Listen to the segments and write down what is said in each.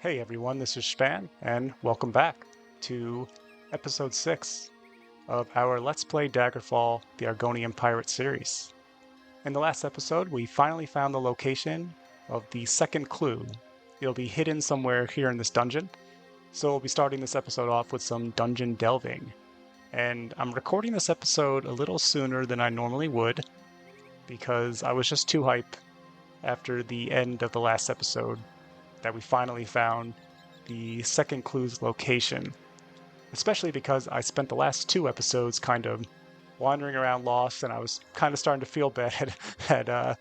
Hey everyone, this is Shpan, and welcome back to episode 6 of our Let's Play Daggerfall, the Argonian Pirate series. In the last episode, we finally found the location of the second clue. It'll be hidden somewhere here in this dungeon, so we'll be starting this episode off with some dungeon delving. And I'm recording this episode a little sooner than I normally would, because I was just too hype after the end of the last episode that we finally found the second clue's location, especially because I spent the last 2 episodes kind of wandering around lost, and I was kind of starting to feel bad that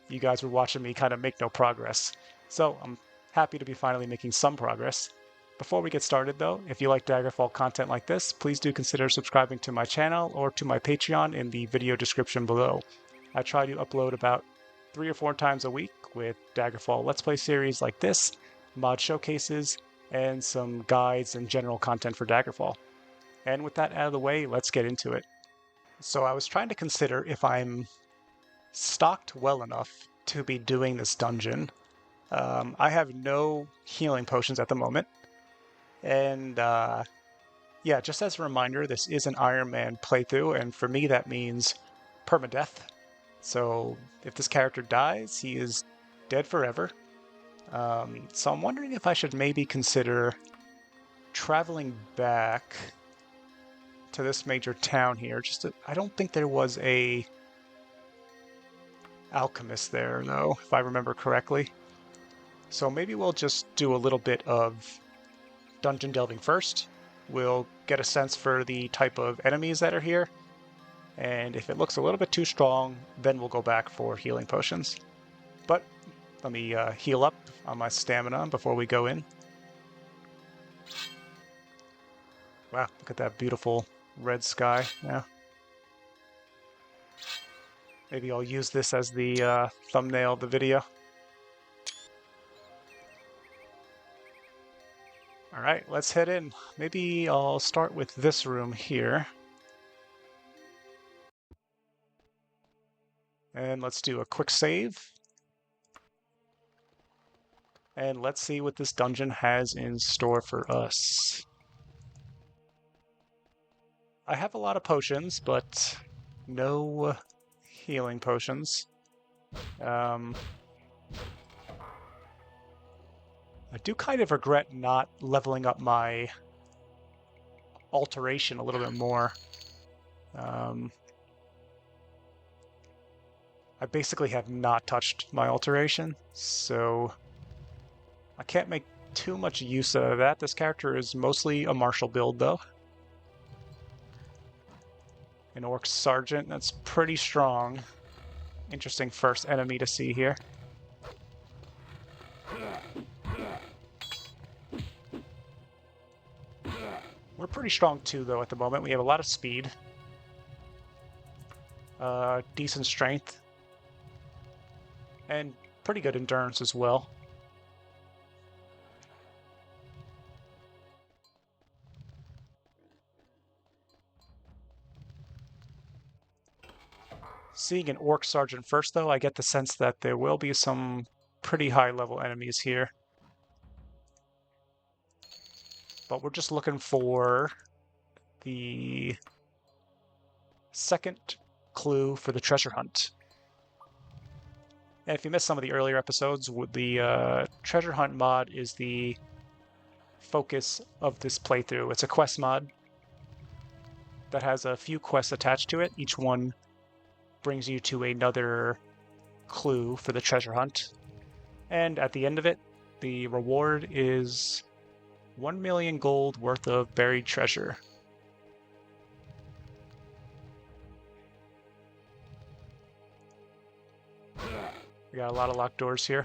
you guys were watching me kind of make no progress. So I'm happy to be finally making some progress. Before we get started though, if you like Daggerfall content like this, please do consider subscribing to my channel or to my Patreon in the video description below. I try to upload about 3 or 4 times a week with Daggerfall Let's Play series like this, mod showcases, and some guides and general content for Daggerfall. And with that out of the way, let's get into it. So I was trying to consider if I'm stocked well enough to be doing this dungeon. I have no healing potions at the moment, and yeah, just as a reminder, this is an Iron Man playthrough, and for me that means permadeath. So if this character dies, he is dead forever. So I'm wondering if I should maybe consider traveling back to this major town here. I don't think there was a alchemist there, though, if I remember correctly. So maybe we'll just do a little bit of dungeon delving first. We'll get a sense for the type of enemies that are here, and if it looks a little bit too strong, then we'll go back for healing potions. But let me heal up on my stamina before we go in. Wow, look at that beautiful red sky. Yeah. Maybe I'll use this as the thumbnail of the video. Alright, let's head in. Maybe I'll start with this room here. And let's do a quick save. And let's see what this dungeon has in store for us. I have a lot of potions, but no healing potions. I do kind of regret not leveling up my alteration a little bit more. I basically have not touched my alteration, so I can't make too much use of that. This character is mostly a martial build, though. An Orc Sergeant, that's pretty strong. Interesting first enemy to see here. We're pretty strong too, though, at the moment. We have a lot of speed. Decent strength. And pretty good endurance as well. Seeing an Orc Sergeant first, though, I get the sense that there will be some pretty high-level enemies here. But we're just looking for the second clue for the treasure hunt. And if you missed some of the earlier episodes, the treasure hunt mod is the focus of this playthrough. It's a quest mod that has a few quests attached to it. Each one brings you to another clue for the treasure hunt. And at the end of it, the reward is 1 million gold worth of buried treasure. We got a lot of locked doors here.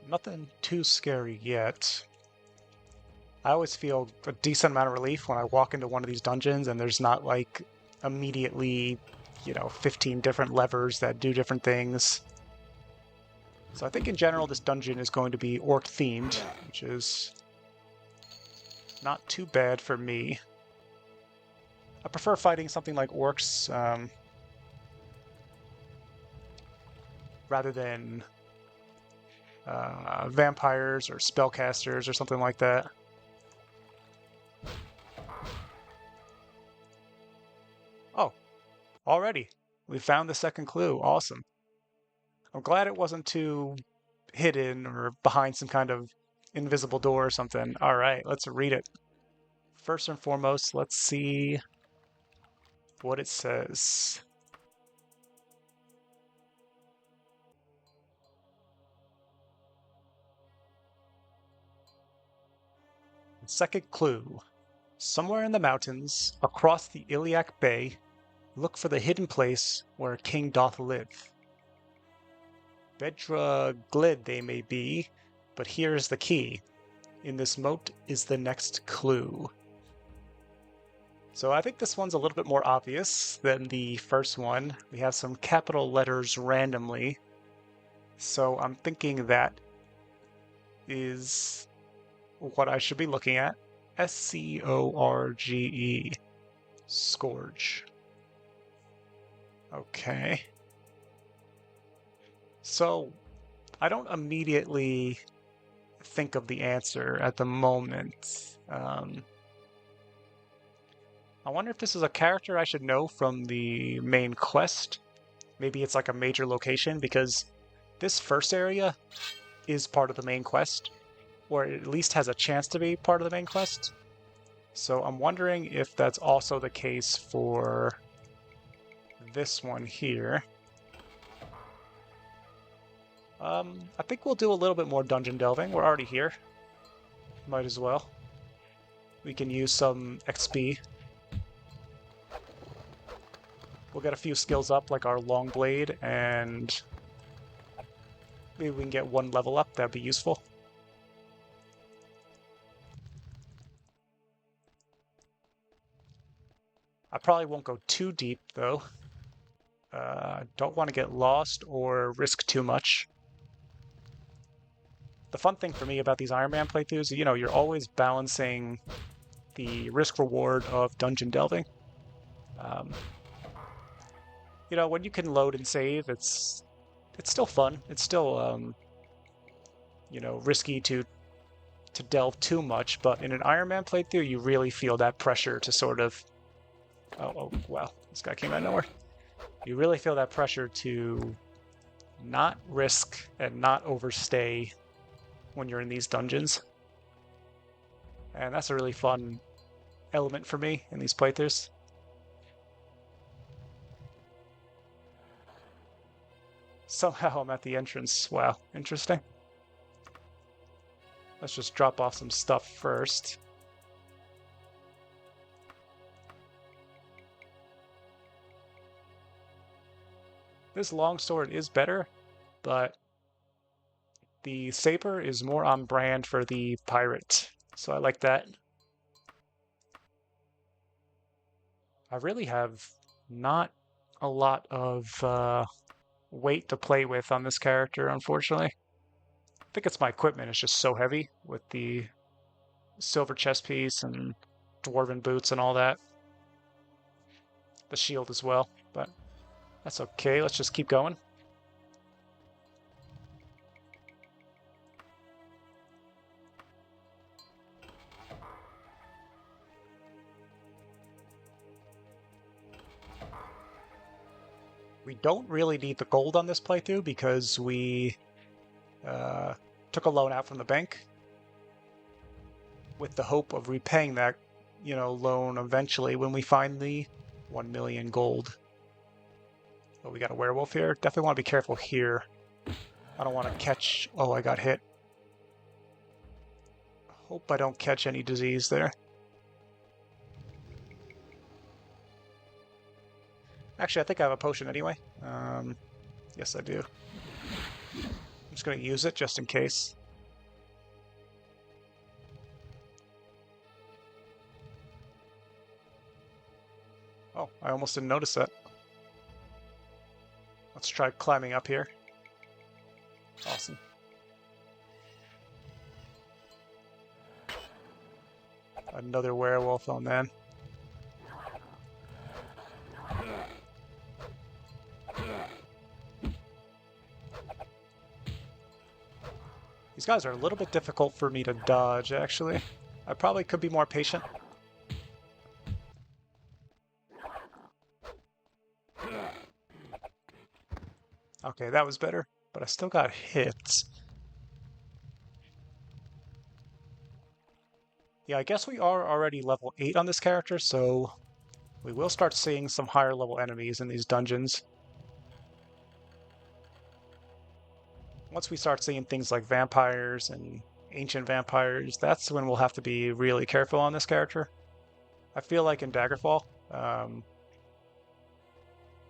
Nothing too scary yet. I always feel a decent amount of relief when I walk into one of these dungeons and there's not like immediately 15 different levers that do different things. So I think in general this dungeon is going to be orc themed, which is not too bad for me. I prefer fighting something like orcs rather than vampires or spellcasters or something like that. Oh, already. We found the second clue. Awesome. I'm glad it wasn't too hidden or behind some kind of invisible door or something. All right, let's read it. First and foremost, let's see what it says. Second clue. Somewhere in the mountains, across the Iliac Bay, look for the hidden place where a king doth live. Bedra glid they may be, but here is the key. In this moat is the next clue. So I think this one's a little bit more obvious than the first one. We have some capital letters randomly. So I'm thinking that is what I should be looking at. Scorge. Scourge. Okay. So I don't immediately think of the answer at the moment. I wonder if this is a character I should know from the main quest. Maybe it's like a major location, because this first area is part of the main quest, or it at least has a chance to be part of the main quest. So I'm wondering if that's also the case for this one here. I think we'll do a little bit more dungeon delving. We're already here. Might as well. We can use some XP. We'll get a few skills up, like our long blade, and maybe we can get one level up. That'd be useful. I probably won't go too deep, though. Don't want to get lost or risk too much. The fun thing for me about these Iron Man playthroughs, you're always balancing the risk-reward of dungeon delving. When you can load and save, it's still fun. It's still, risky to delve too much, but in an Iron Man playthrough, you really feel that pressure to sort of... Oh, wow, this guy came out of nowhere. You really feel that pressure to not risk and not overstay when you're in these dungeons. And that's a really fun element for me in these playthroughs. Somehow I'm at the entrance. Wow, interesting. Let's just drop off some stuff first. This longsword is better, but the saber is more on brand for the pirate, so I like that. I really have not a lot of weight to play with on this character, unfortunately. I think it's my equipment is just so heavy with the silver chest piece and dwarven boots and all that. The shield as well, but that's okay. Let's just keep going. We don't really need the gold on this playthrough because we took a loan out from the bank with the hope of repaying that, loan eventually when we find the 1 million gold. Oh, we got a werewolf here. Definitely want to be careful here. I don't want to catch... Oh, I got hit. Hope I don't catch any disease there. Actually, I think I have a potion anyway. Yes, I do. I'm just going to use it just in case. Oh, I almost didn't notice that. Let's try climbing up here. Awesome. Another werewolf, oh man. These guys are a little bit difficult for me to dodge, actually. I probably could be more patient. Okay, that was better, but I still got hit. Yeah, I guess we are already level 8 on this character, so we will start seeing some higher level enemies in these dungeons. Once we start seeing things like vampires and ancient vampires, that's when we'll have to be really careful on this character. I feel like in Daggerfall,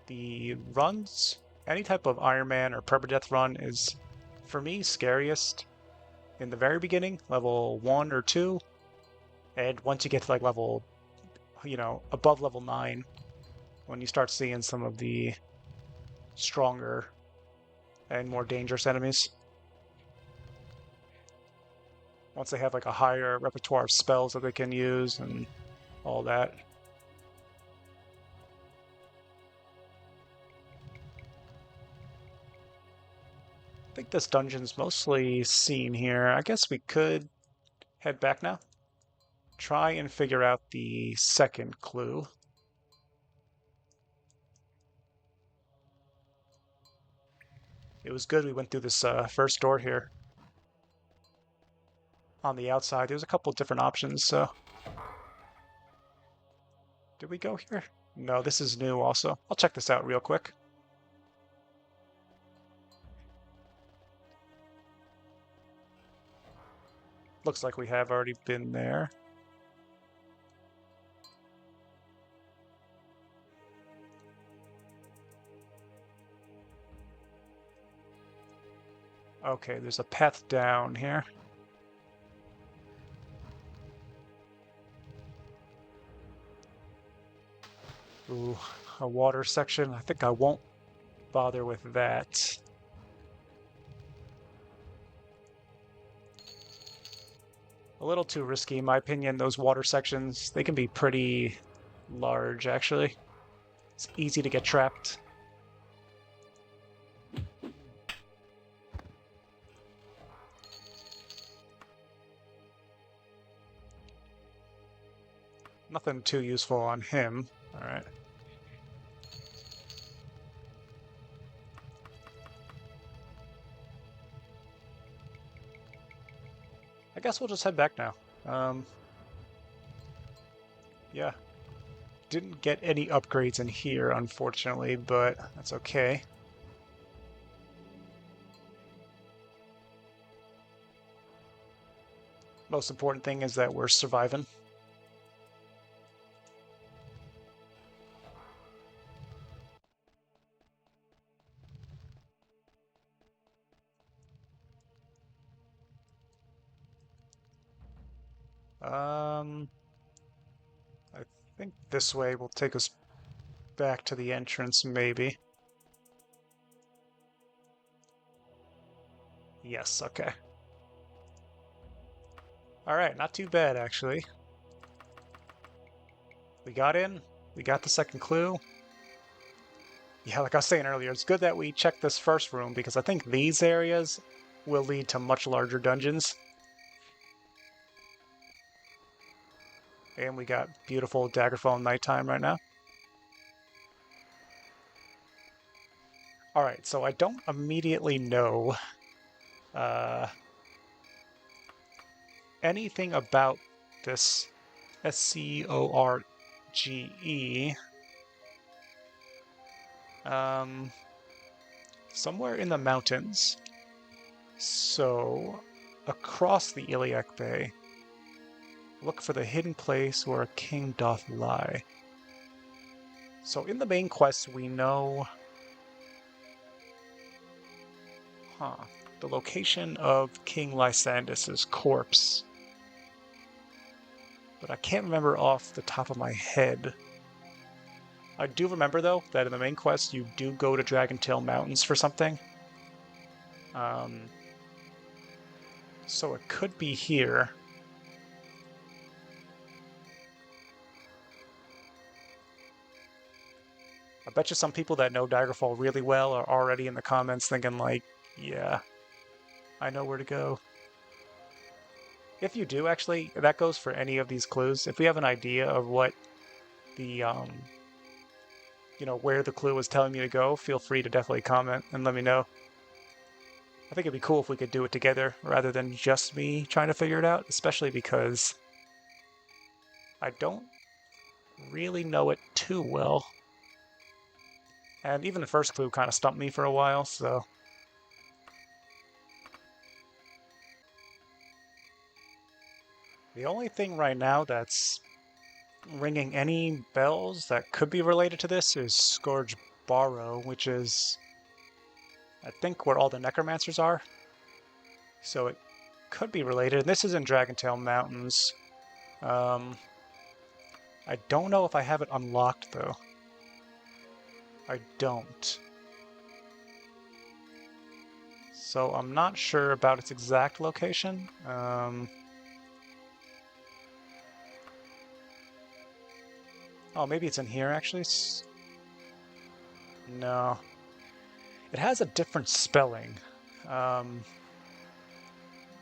the runs, any type of Iron Man or permadeath run is, for me, scariest in the very beginning, level 1 or 2, and once you get to like level, above level 9, when you start seeing some of the stronger and more dangerous enemies. Once they have like a higher repertoire of spells that they can use and all that. I think this dungeon's mostly seen here. I guess we could head back now. Try and figure out the second clue. It was good we went through this first door here. On the outside, there's a couple different options, so... Did we go here? No, this is new also. I'll check this out real quick. Looks like we have already been there. Okay, there's a path down here. Ooh, a water section. I think I won't bother with that. A little too risky, in my opinion. Those water sections, they can be pretty large, actually. It's easy to get trapped. Nothing too useful on him. Alright. I guess we'll just head back now. Yeah. Didn't get any upgrades in here, unfortunately, but that's okay. Most important thing is that we're surviving. I think this way will take us back to the entrance, maybe. Yes, okay. Alright, not too bad, actually. We got in, we got the second clue. Yeah, like I was saying earlier, it's good that we checked this first room, because I think these areas will lead to much larger dungeons. And we got beautiful Daggerfall nighttime right now. Alright, so I don't immediately know anything about this Scorge. Somewhere in the mountains. So, across the Iliac Bay, look for the hidden place where a king doth lie. So in the main quest, we know... the location of King Lysandas's corpse. But I can't remember off the top of my head. I do remember, though, that in the main quest, you do go to Dragontail Mountains for something. So it could be here. I bet you some people that know Daggerfall really well are already in the comments thinking like, yeah, I know where to go. If you do, actually, that goes for any of these clues. If we have an idea of what the, where the clue is telling me to go, feel free to definitely comment and let me know. I think it'd be cool if we could do it together rather than just me trying to figure it out, especially because I don't really know it too well. And even the first clue kind of stumped me for a while, so... The only thing right now that's ringing any bells that could be related to this is Scourge Barrow, which is, I think, where all the necromancers are. So it could be related. This is in Dragontail Mountains. I don't know if I have it unlocked, though. I don't. So I'm not sure about its exact location. Oh, maybe it's in here, actually. No. It has a different spelling than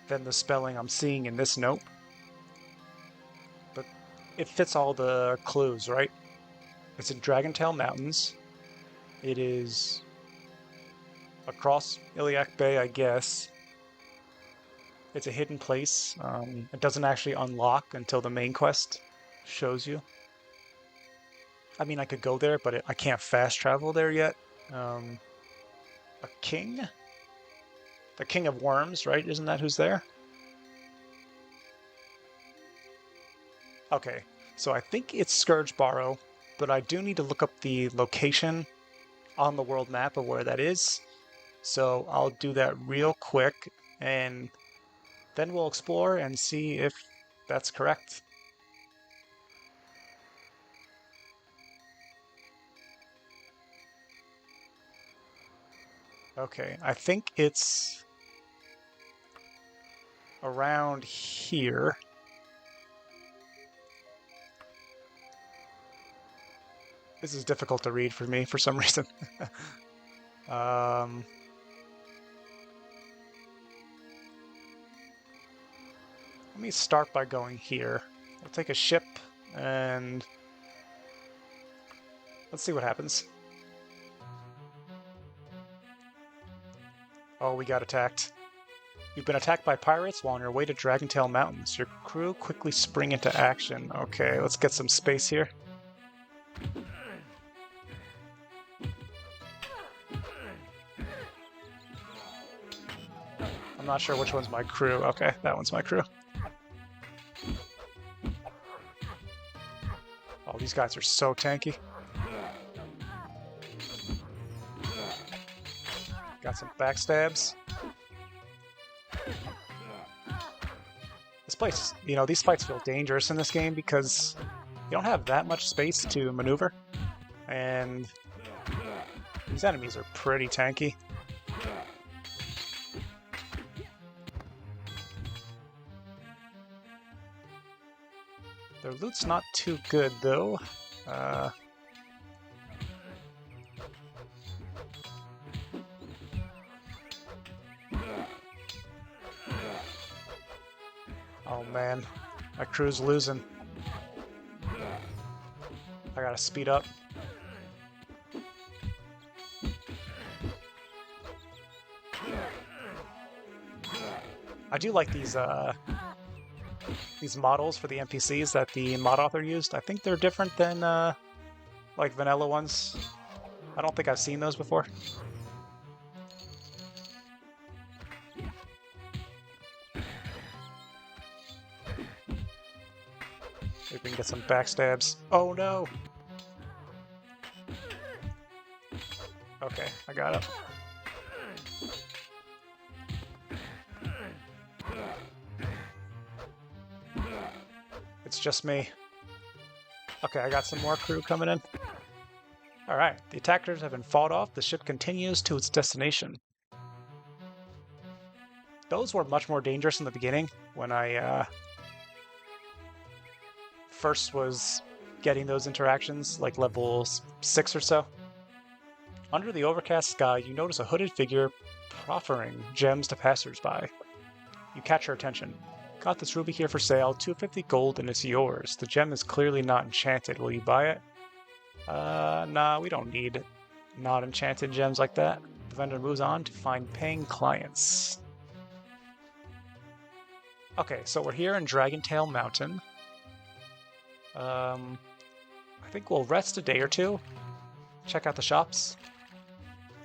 the spelling I'm seeing in this note. But it fits all the clues, right? It's in Dragontail Mountains. It is across Iliac Bay, I guess. It's a hidden place. It doesn't actually unlock until the main quest shows you. I mean, I could go there, but I can't fast travel there yet. A king? The King of Worms, right? Isn't that who's there? Okay, so I think it's Scourge Barrow, but I do need to look up the location on the world map of where that is. So I'll do that real quick, and then we'll explore and see if that's correct. Okay, I think it's around here. This is difficult to read for me for some reason. Let me start by going here. We'll take a ship and let's see what happens. Oh, we got attacked. You've been attacked by pirates while on your way to Dragontail Mountains. Your crew quickly spring into action. Okay, let's get some space here. I'm not sure which one's my crew. Okay, that one's my crew. Oh, these guys are so tanky. Got some backstabs. This place, these fights feel dangerous in this game because you don't have that much space to maneuver. And these enemies are pretty tanky. Their loot's not too good, though. Oh man, my crew's losing. I gotta speed up. I do like these models for the NPCs that the mod author used. I think they're different than like vanilla ones. I don't think I've seen those before. Maybe we can get some backstabs. Oh no! Okay, I got it. It's just me. Okay, I got some more crew coming in. Alright, the attackers have been fought off. The ship continues to its destination. Those were much more dangerous in the beginning when I first was getting those interactions, like level 6 or so. Under the overcast sky, you notice a hooded figure proffering gems to passersby. You catch her attention. Got this ruby here for sale, 250 gold and it's yours. The gem is clearly not enchanted. Will you buy it? Nah, we don't need not enchanted gems like that. The vendor moves on to find paying clients. Okay, so we're here in Dragontail Mountain. I think we'll rest a day or two, check out the shops,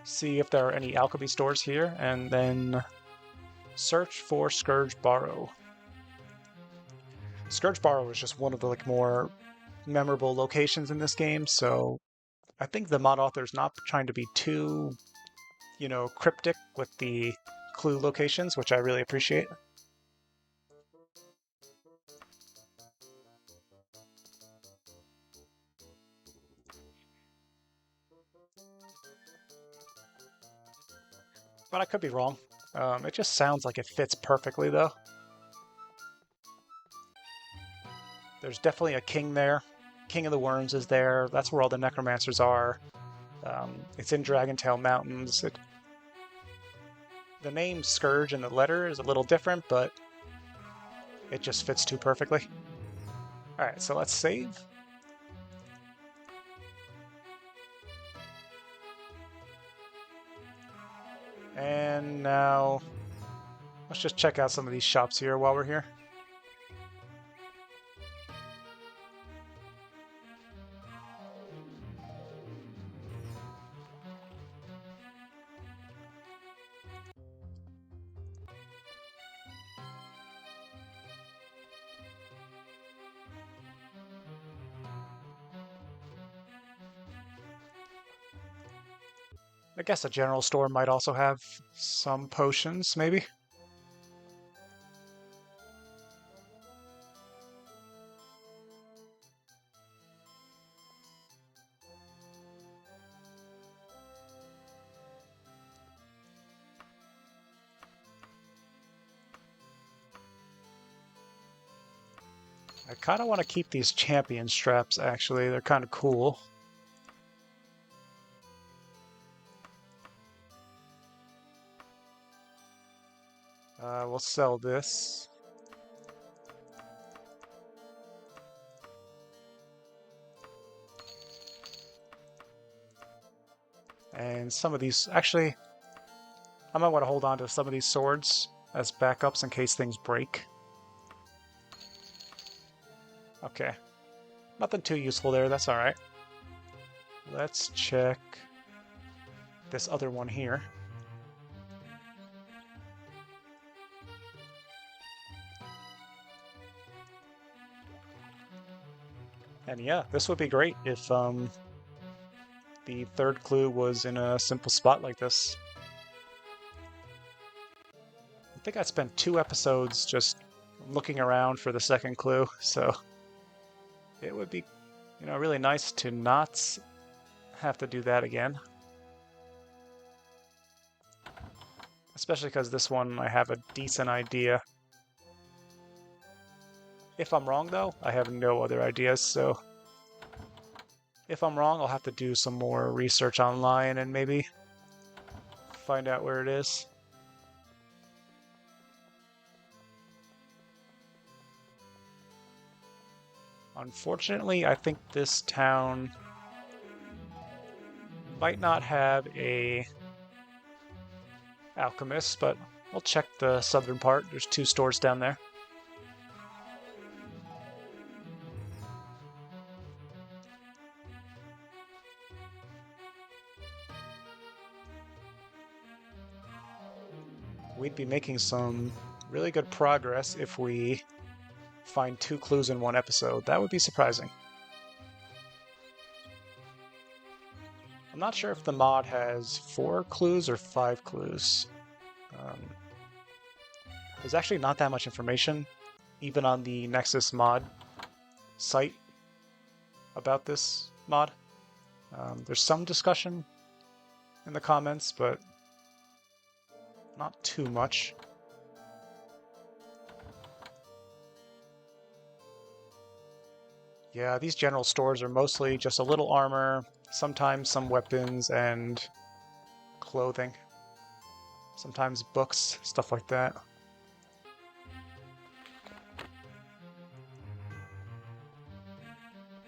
see if there are any alchemy stores here, and then search for Scourge Barrow. Scourge Barrow is just one of the more memorable locations in this game, so I think the mod author is not trying to be too, cryptic with the clue locations, which I really appreciate. But I could be wrong. It just sounds like it fits perfectly, though. There's definitely a king there. King of the Worms is there. That's where all the necromancers are. It's in Dragontail Mountains. The name Scourge in the letter is a little different, but it just fits too perfectly. Alright, so let's save. And now, let's just check out some of these shops here while we're here. I guess a general store might also have some potions, maybe? I kind of want to keep these champion straps, actually. They're kind of cool. We'll sell this. And some of these, actually, I might want to hold on to some of these swords as backups in case things break. Okay. Nothing too useful there, that's alright. Let's check this other one here. And yeah, this would be great if the third clue was in a simple spot like this. I think I spent 2 episodes just looking around for the second clue, so it would be, really nice to not have to do that again. Especially because this one I have a decent idea. If I'm wrong, though, I have no other ideas, so if I'm wrong, I'll have to do some more research online and maybe find out where it is. Unfortunately, I think this town might not have a alchemist, but we'll check the southern part. There's 2 stores down there. We'd be making some really good progress if we find 2 clues in 1 episode. That would be surprising. I'm not sure if the mod has 4 clues or 5 clues. There's actually not that much information, even on the Nexus mod site, about this mod. There's some discussion in the comments, but not too much. Yeah, these general stores are mostly just a little armor, sometimes some weapons and clothing. Sometimes books, stuff like that.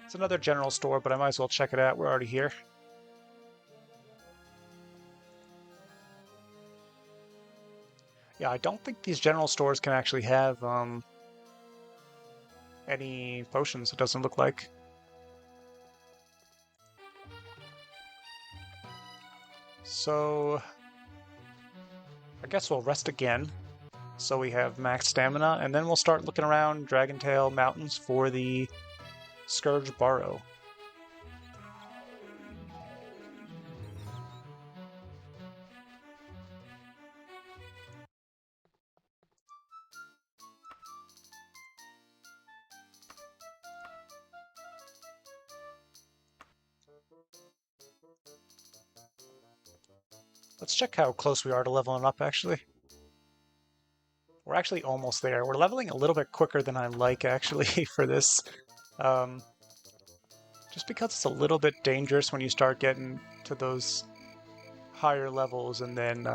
It's another general store, but I might as well check it out. We're already here. Yeah, I don't think these general stores can actually have any potions, it doesn't look like. So I guess we'll rest again. So we have max stamina, and then we'll start looking around Dragontail Mountains for the Scourge Burrow. Let's check how close we are to leveling up, actually. We're actually almost there. We're leveling a little bit quicker than I like, actually, for this. Just because it's a little bit dangerous when you start getting to those higher levels, and then,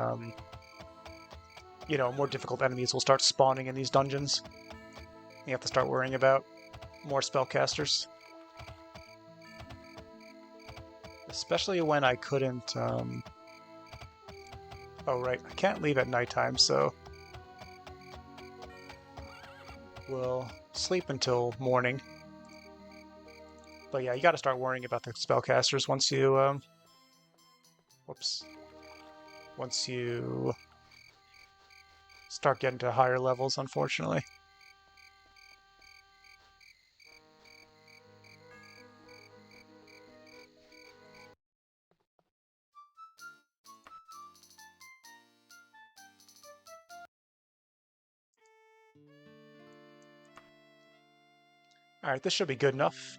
you know, more difficult enemies will start spawning in these dungeons. You have to start worrying about more spellcasters. Especially when I couldn't, oh, right, I can't leave at nighttime, so we'll sleep until morning. But yeah, you gotta start worrying about the spellcasters once you, whoops. Once you start getting to higher levels, unfortunately. Alright, this should be good enough.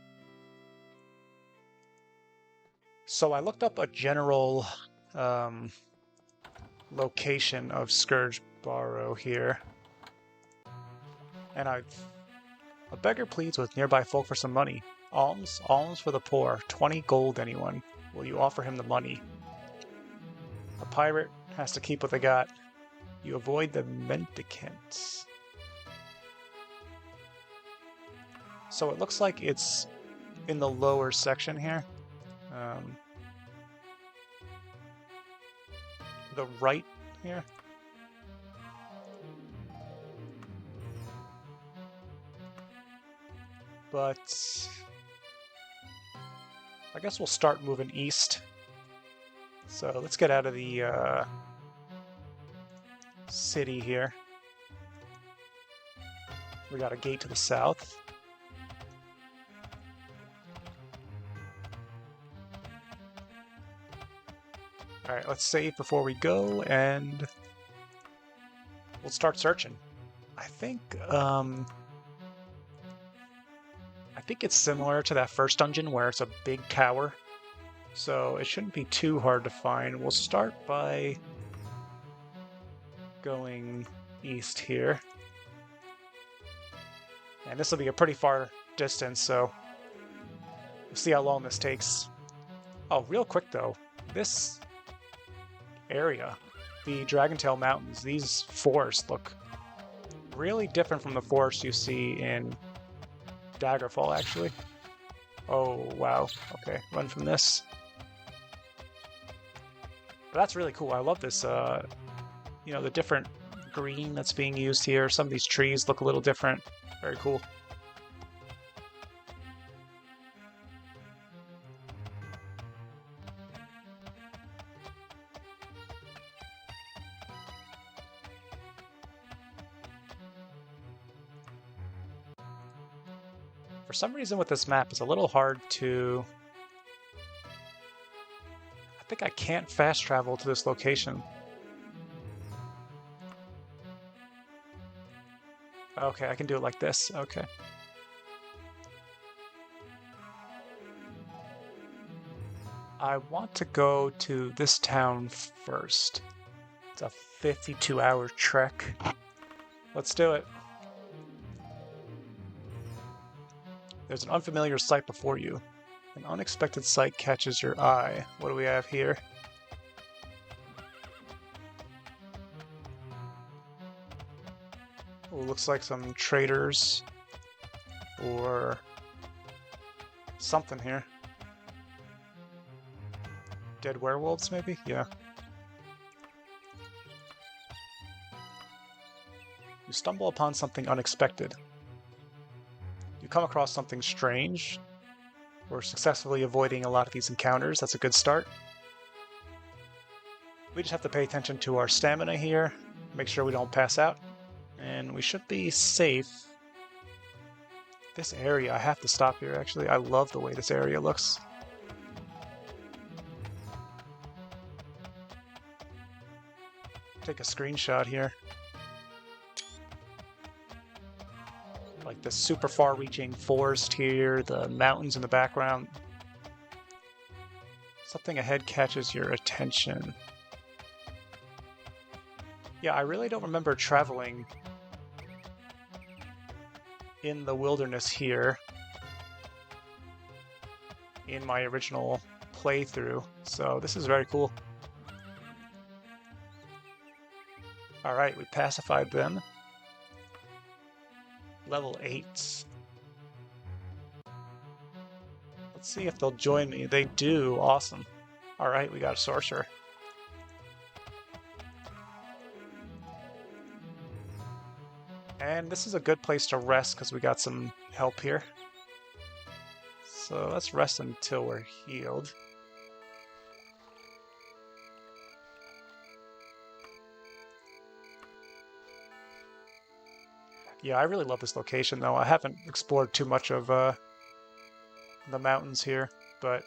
So I looked up a general location of Scourge Burrow here. And a beggar pleads with nearby folk for some money. Alms for the poor. 20 gold, anyone. Will you offer him the money? A pirate has to keep what they got. You avoid the mendicants. So it looks like it's in the lower section here. The right here. But I guess we'll start moving east. So let's get out of the city here. We got a gate to the south. Alright, let's save before we go, and we'll start searching. I think it's similar to that first dungeon where it's a big tower, so it shouldn't be too hard to find. We'll start by going east here. And this will be a pretty far distance, so we'll see how long this takes. Oh, real quick though, this area, the Dragontail Mountains, these forests look really different from the forests you see in Daggerfall, actually. Oh, wow. Okay, run from this. But that's really cool. I love this, you know, the different green that's being used here. Some of these trees look a little different. Very cool. For some reason with this map, it's a little hard to... I think I can't fast travel to this location. Okay, I can do it like this. Okay. I want to go to this town first. It's a 52-hour trek. Let's do it. There's an unfamiliar sight before you. An unexpected sight catches your eye. What do we have here? Oh, looks like some traders or something here. Dead werewolves, maybe? Yeah. You stumble upon something unexpected. You come across something strange. We're successfully avoiding a lot of these encounters. That's a good start. We just have to pay attention to our stamina here, make sure we don't pass out, and we should be safe. This area, I have to stop here actually. I love the way this area looks. Take a screenshot here. Like the super far-reaching forest here, the mountains in the background. Something ahead catches your attention. Yeah, I really don't remember traveling in the wilderness here in my original playthrough, so this is very cool. Alright, we pacified them. Level 8. Let's see if they'll join me. They do. Awesome. Alright, we got a sorcerer. And this is a good place to rest because we got some help here. So let's rest until we're healed. Yeah, I really love this location though. I haven't explored too much of the mountains here, but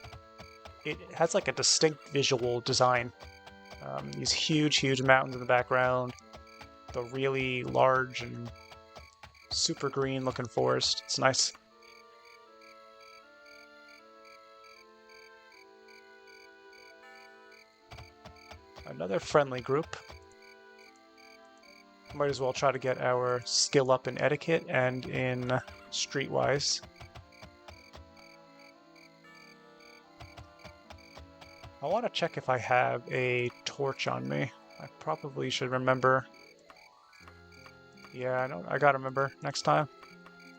it has like a distinct visual design. These huge mountains in the background, the really large and super green looking forest. It's nice. Another friendly group. Might as well try to get our skill up in etiquette and in streetwise. I want to check if I have a torch on me. I probably should remember. Yeah, I gotta remember next time.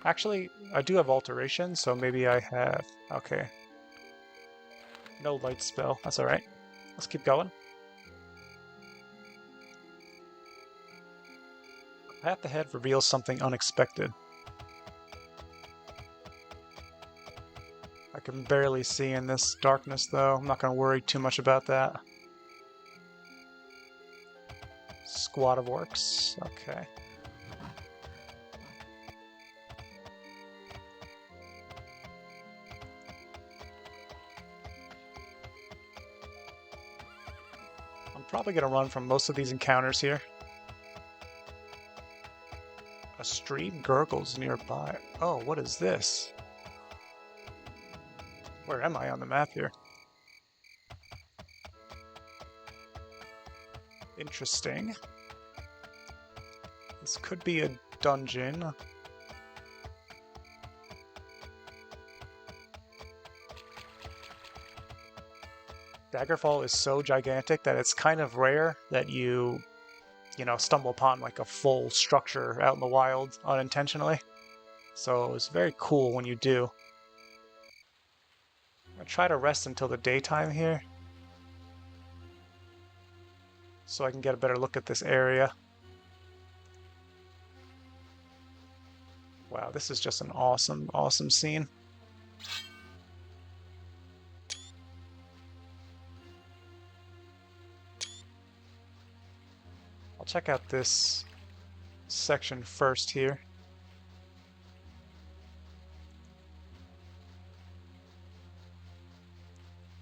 Actually, I do have alteration, so maybe I have... Okay. No light spell. That's alright. Let's keep going. The path ahead reveals something unexpected. I can barely see in this darkness, though. I'm not going to worry too much about that. Squad of orcs. Okay. I'm probably going to run from most of these encounters here. A stream gurgles nearby. Oh, what is this? Where am I on the map here? Interesting. This could be a dungeon. Daggerfall is so gigantic that it's kind of rare that you stumble upon like a full structure out in the wild unintentionally. So it's very cool when you do. I'm gonna try to rest until the daytime here, so I can get a better look at this area. Wow, this is just an awesome scene. I'll check out this section first here.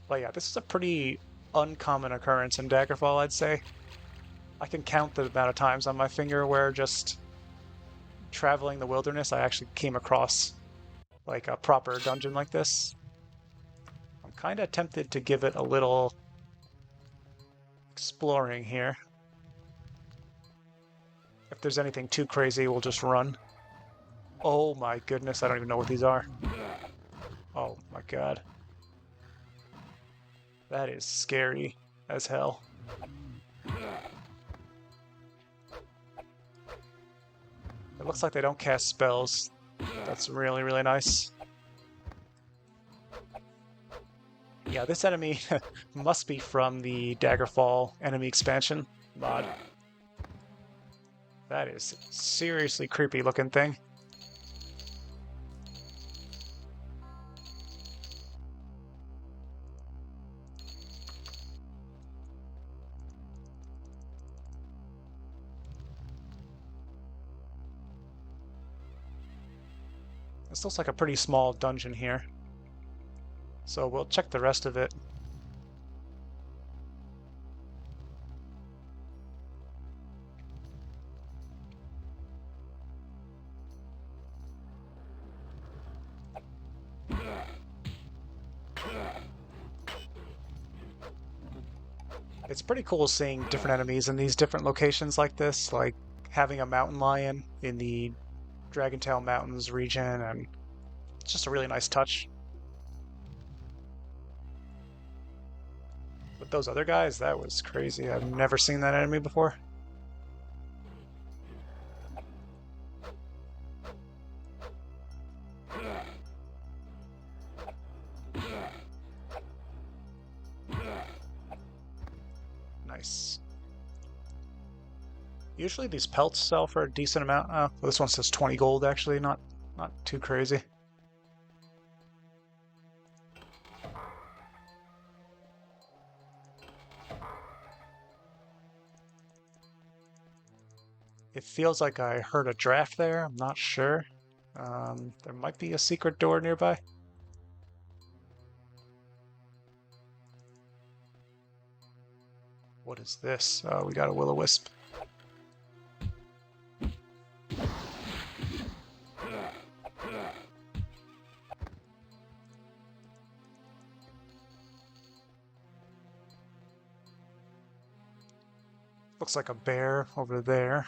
But yeah, this is a pretty uncommon occurrence in Daggerfall, I'd say. I can count the amount of times on my finger where just traveling the wilderness I actually came across like a proper dungeon like this. I'm kind of tempted to give it a little exploring here. If there's anything too crazy, we'll just run. Oh my goodness, I don't even know what these are. Oh my god. That is scary as hell. It looks like they don't cast spells. That's really, really nice. Yeah, this enemy must be from the Daggerfall enemy expansion mod. That is seriously creepy looking thing. This looks like a pretty small dungeon here. So we'll check the rest of it. It's pretty cool seeing different enemies in these different locations like this, like having a mountain lion in the Dragontail Mountains region, and it's just a really nice touch. With those other guys, that was crazy. I've never seen that enemy before. Nice. Usually these pelts sell for a decent amount. Oh, well, this one says 20 gold actually, not too crazy. It feels like I heard a draft there. I'm not sure. There might be a secret door nearby. What is this? Oh, we got a will-o-wisp. Looks like a bear over there.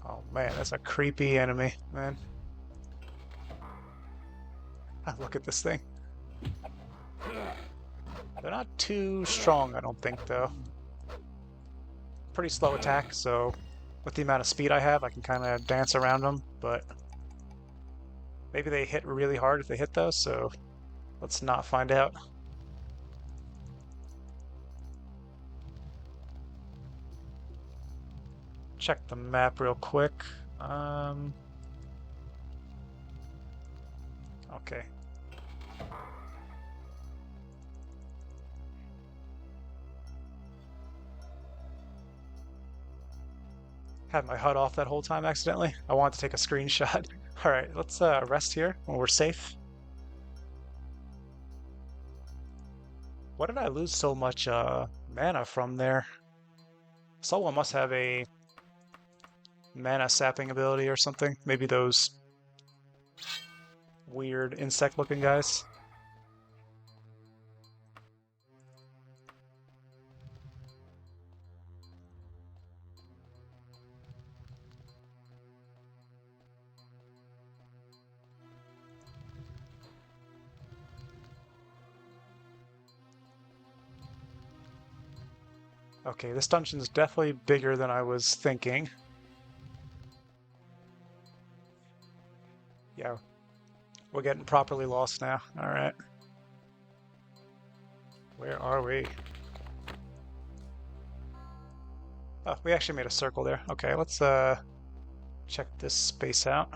Oh man, that's a creepy enemy, man. Look at this thing. They're not too strong, I don't think, though. Pretty slow attack, so with the amount of speed I have, I can kind of dance around them, but maybe they hit really hard if they hit those, so let's not find out. Check the map real quick. Okay. Had my HUD off that whole time accidentally. I wanted to take a screenshot. Alright, let's rest here when we're safe. What did I lose so much mana from there? Someone must have a mana sapping ability or something. Maybe those weird insect looking guys. Okay, this dungeon is definitely bigger than I was thinking. Yeah, we're getting properly lost now. Alright. Where are we? Oh, we actually made a circle there. Okay, let's check this space out.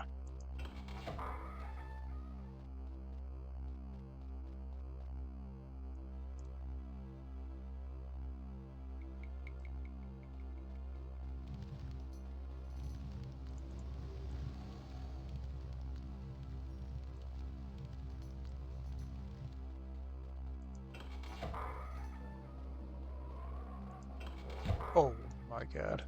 Oh my god.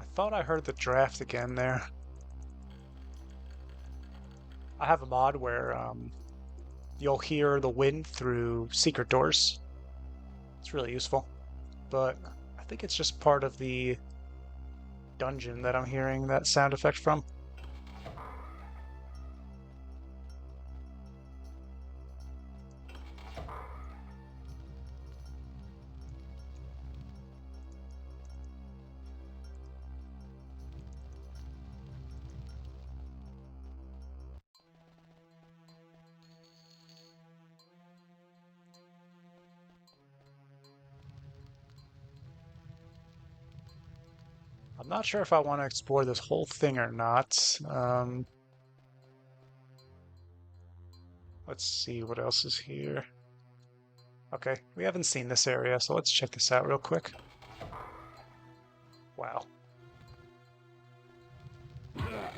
I thought I heard the draft again there. I have a mod where you'll hear the wind through secret doors. It's really useful. But I think it's just part of the dungeon that I'm hearing that sound effect from. I'm not sure if I want to explore this whole thing or not. Let's see what else is here. Okay, we haven't seen this area, so let's check this out real quick. Wow.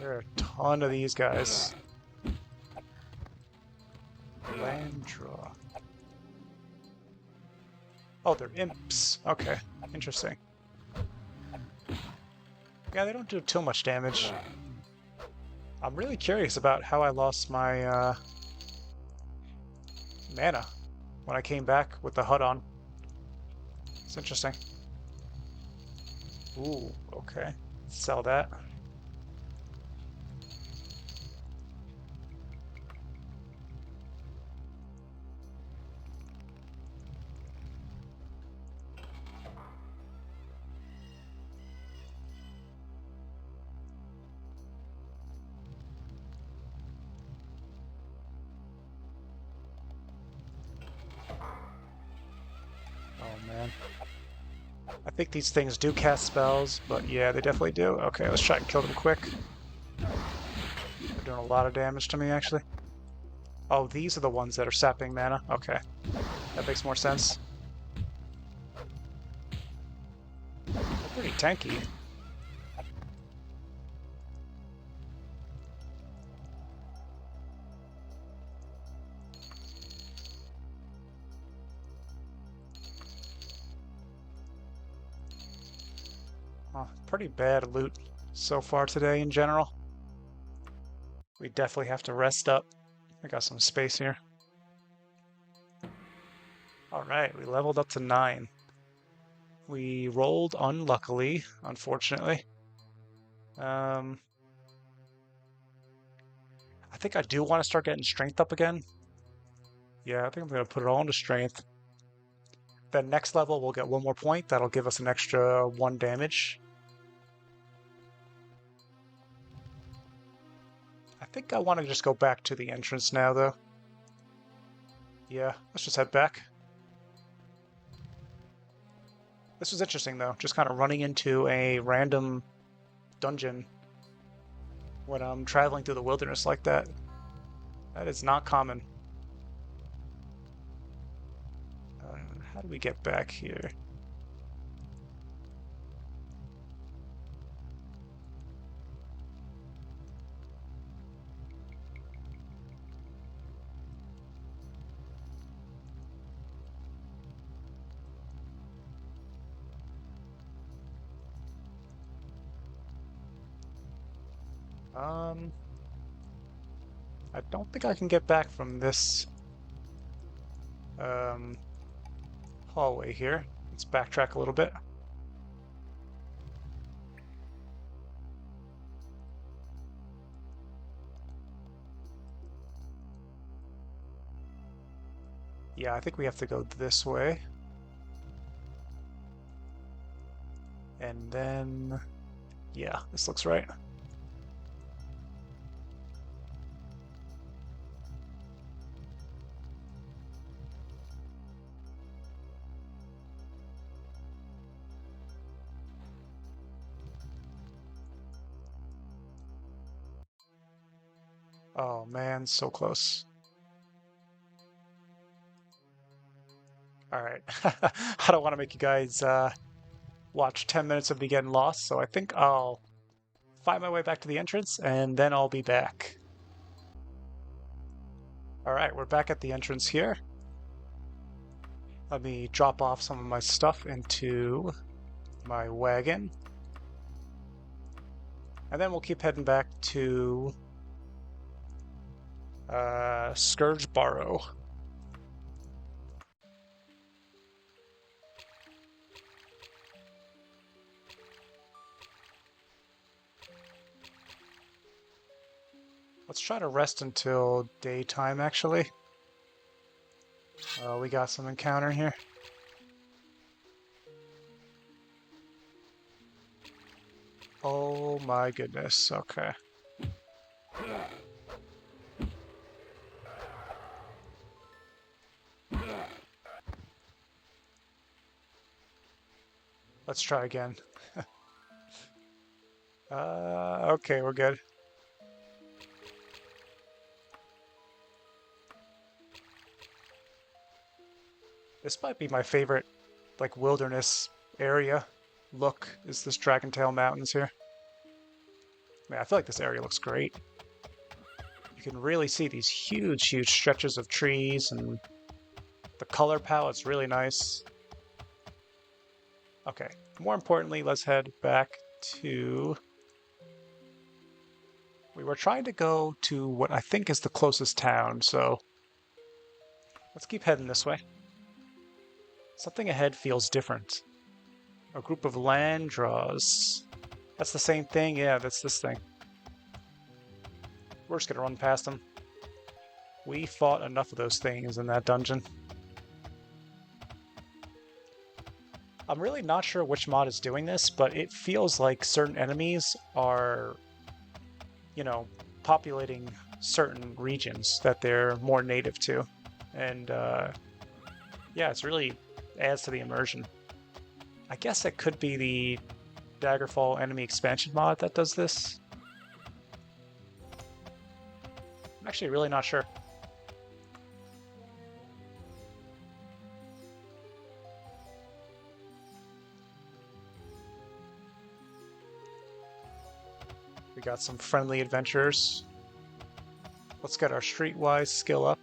There are a ton of these guys. Land draw. Oh, they're imps. Okay, interesting. Yeah, they don't do too much damage. I'm really curious about how I lost my mana when I came back with the HUD on. It's interesting. Ooh, okay. Sell that. Oh man. I think these things do cast spells, but yeah, they definitely do. Okay, let's try and kill them quick. They're doing a lot of damage to me, actually. Oh, these are the ones that are sapping mana. Okay, that makes more sense. They're pretty tanky. Pretty bad loot so far today in general. We definitely have to rest up. I got some space here. Alright, we leveled up to 9. We rolled unluckily, unfortunately. I think I do want to start getting strength up again. Yeah, I think I'm going to put it all into strength. Then next level we'll get 1 more point. That'll give us an extra 1 damage. I think I want to just go back to the entrance now, though. Yeah, let's just head back. This was interesting, though, just kind of running into a random dungeon when I'm traveling through the wilderness like that. That is not common. How do we get back here? I don't think I can get back from this hallway here. Let's backtrack a little bit. Yeah, I think we have to go this way. And then, yeah, this looks right. Oh man, so close. Alright. I don't want to make you guys watch 10 minutes of me getting lost, so I think I'll find my way back to the entrance and then I'll be back. Alright, we're back at the entrance here. Let me drop off some of my stuff into my wagon. And then we'll keep heading back to Scourge Barrow. Let's try to rest until daytime, actually. We got some encounter here. Oh my goodness, okay. Let's try again. Okay, we're good. This might be my favorite, like, wilderness area look, is this Dragontail Mountains here. Man, I feel like this area looks great. You can really see these huge, huge stretches of trees, and the color palette's really nice. Okay, more importantly, let's head back to... We were trying to go to what I think is the closest town, so let's keep heading this way. Something ahead feels different. A group of land draws. That's the same thing? Yeah, that's this thing. We're just gonna run past them. We fought enough of those things in that dungeon. I'm really not sure which mod is doing this, but it feels like certain enemies are, you know, populating certain regions that they're more native to. And, yeah, it's really adds to the immersion. I guess it could be the Daggerfall enemy expansion mod that does this. I'm actually really not sure. We got some friendly adventurers. Let's get our streetwise skill up.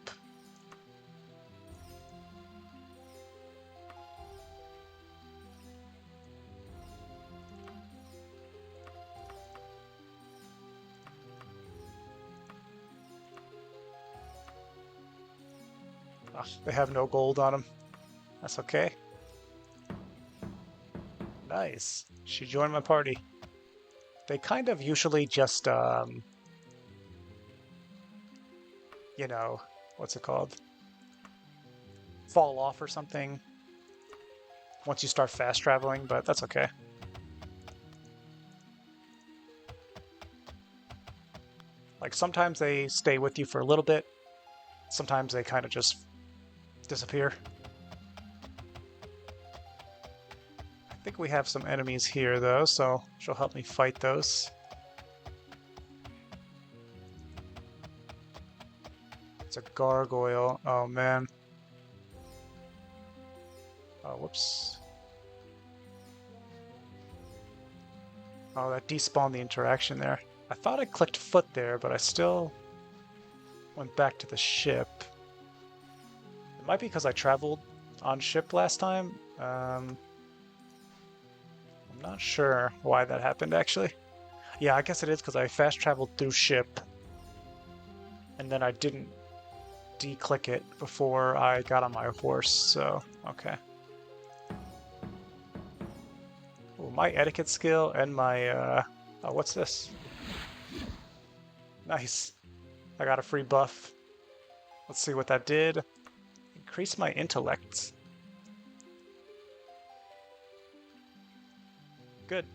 Oh, they have no gold on them. That's okay. Nice. She joined my party. They kind of usually just, you know, what's it called? Fall off or something once you start fast traveling, but that's okay. Like, sometimes they stay with you for a little bit. Sometimes they kind of just disappear. I think we have some enemies here, though, so she'll help me fight those. It's a gargoyle. Oh, man. Oh, whoops. Oh, that despawned the interaction there. I thought I clicked foot there, but I still went back to the ship. It might be because I traveled on ship last time. I'm not sure why that happened, actually. Yeah, I guess it is because I fast traveled through ship, and then I didn't de-click it before I got on my horse, so okay. Ooh, my etiquette skill and my, oh, what's this? Nice. I got a free buff. Let's see what that did. Increase my intellect. Good.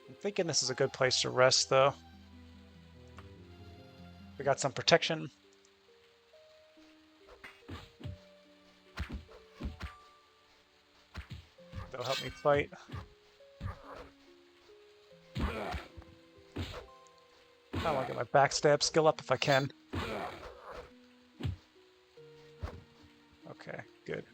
I'm thinking this is a good place to rest, though. We got some protection. They'll help me fight. I want to get my backstab skill up if I can. Okay, good.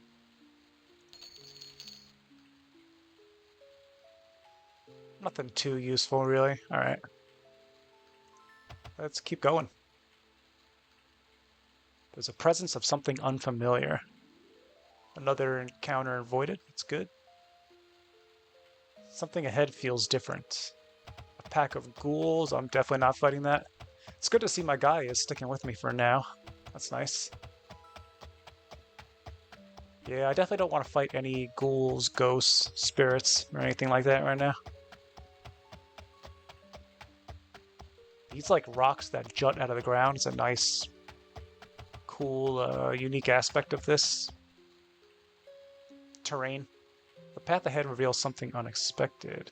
Nothing too useful, really. Alright. Let's keep going. There's a presence of something unfamiliar. Another encounter avoided. That's good. Something ahead feels different. A pack of ghouls. I'm definitely not fighting that. It's good to see my guy is sticking with me for now. That's nice. Yeah, I definitely don't want to fight any ghouls, ghosts, spirits, or anything like that right now. These like rocks that jut out of the ground is a nice, cool, unique aspect of this terrain. The path ahead reveals something unexpected.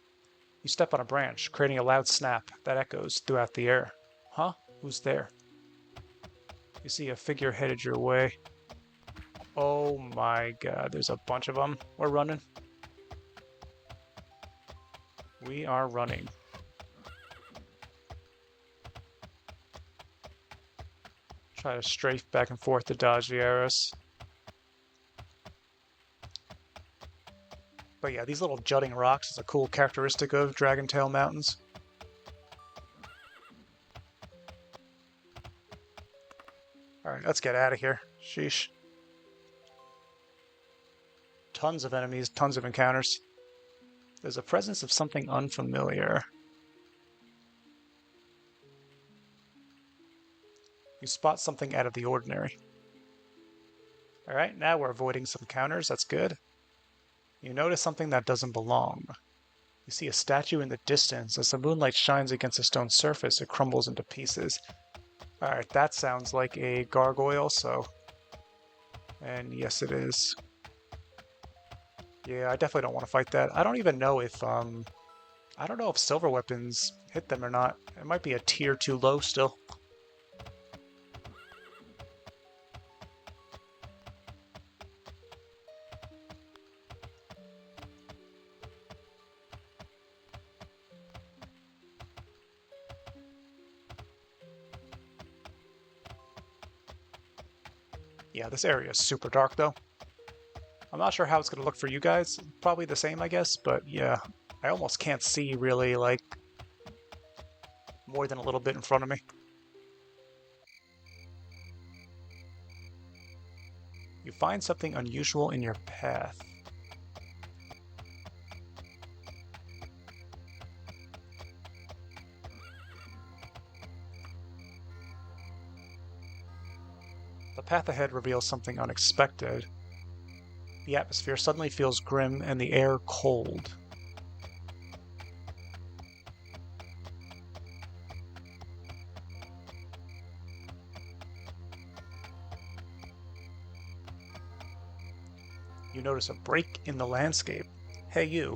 You step on a branch, creating a loud snap that echoes throughout the air. Huh? Who's there? You see a figure headed your way. Oh my god, there's a bunch of them. We're running. We are running. Try to strafe back and forth to dodge the arrows. But yeah, these little jutting rocks is a cool characteristic of Dragontail mountains. Alright, let's get out of here. Sheesh. Tons of enemies, tons of encounters. There's a presence of something unfamiliar. You spot something out of the ordinary. Alright, now we're avoiding some counters, that's good. You notice something that doesn't belong. You see a statue in the distance. As the moonlight shines against a stone surface, it crumbles into pieces. Alright, that sounds like a gargoyle, so... And yes, it is. Yeah, I definitely don't want to fight that. I don't even know if, I don't know if silver weapons hit them or not. It might be a tier too low still. Yeah, this area is super dark though. I'm not sure how it's going to look for you guys. Probably the same, I guess, but yeah. I almost can't see really, like, more than a little bit in front of me. You find something unusual in your path. The path ahead reveals something unexpected. The atmosphere suddenly feels grim and the air cold. You notice a break in the landscape. Hey you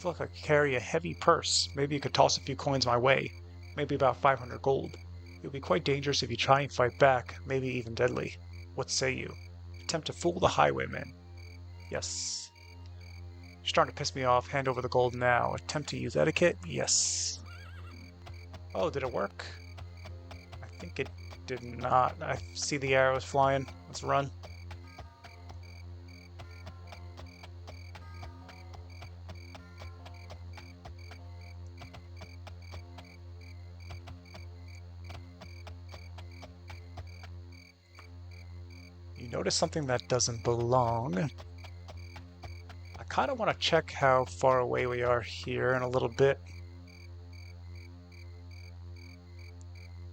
look like you carry a heavy purse. Maybe you could toss a few coins my way. Maybe about 500 gold. It would be quite dangerous if you try and fight back, maybe even deadly. What say you? Attempt to fool the highwayman. Yes. You're starting to piss me off. Hand over the gold now. Attempt to use etiquette? Yes. Oh, did it work? I think it did not. I see the arrows flying. Let's run. You notice something that doesn't belong. I kind of want to check how far away we are here in a little bit.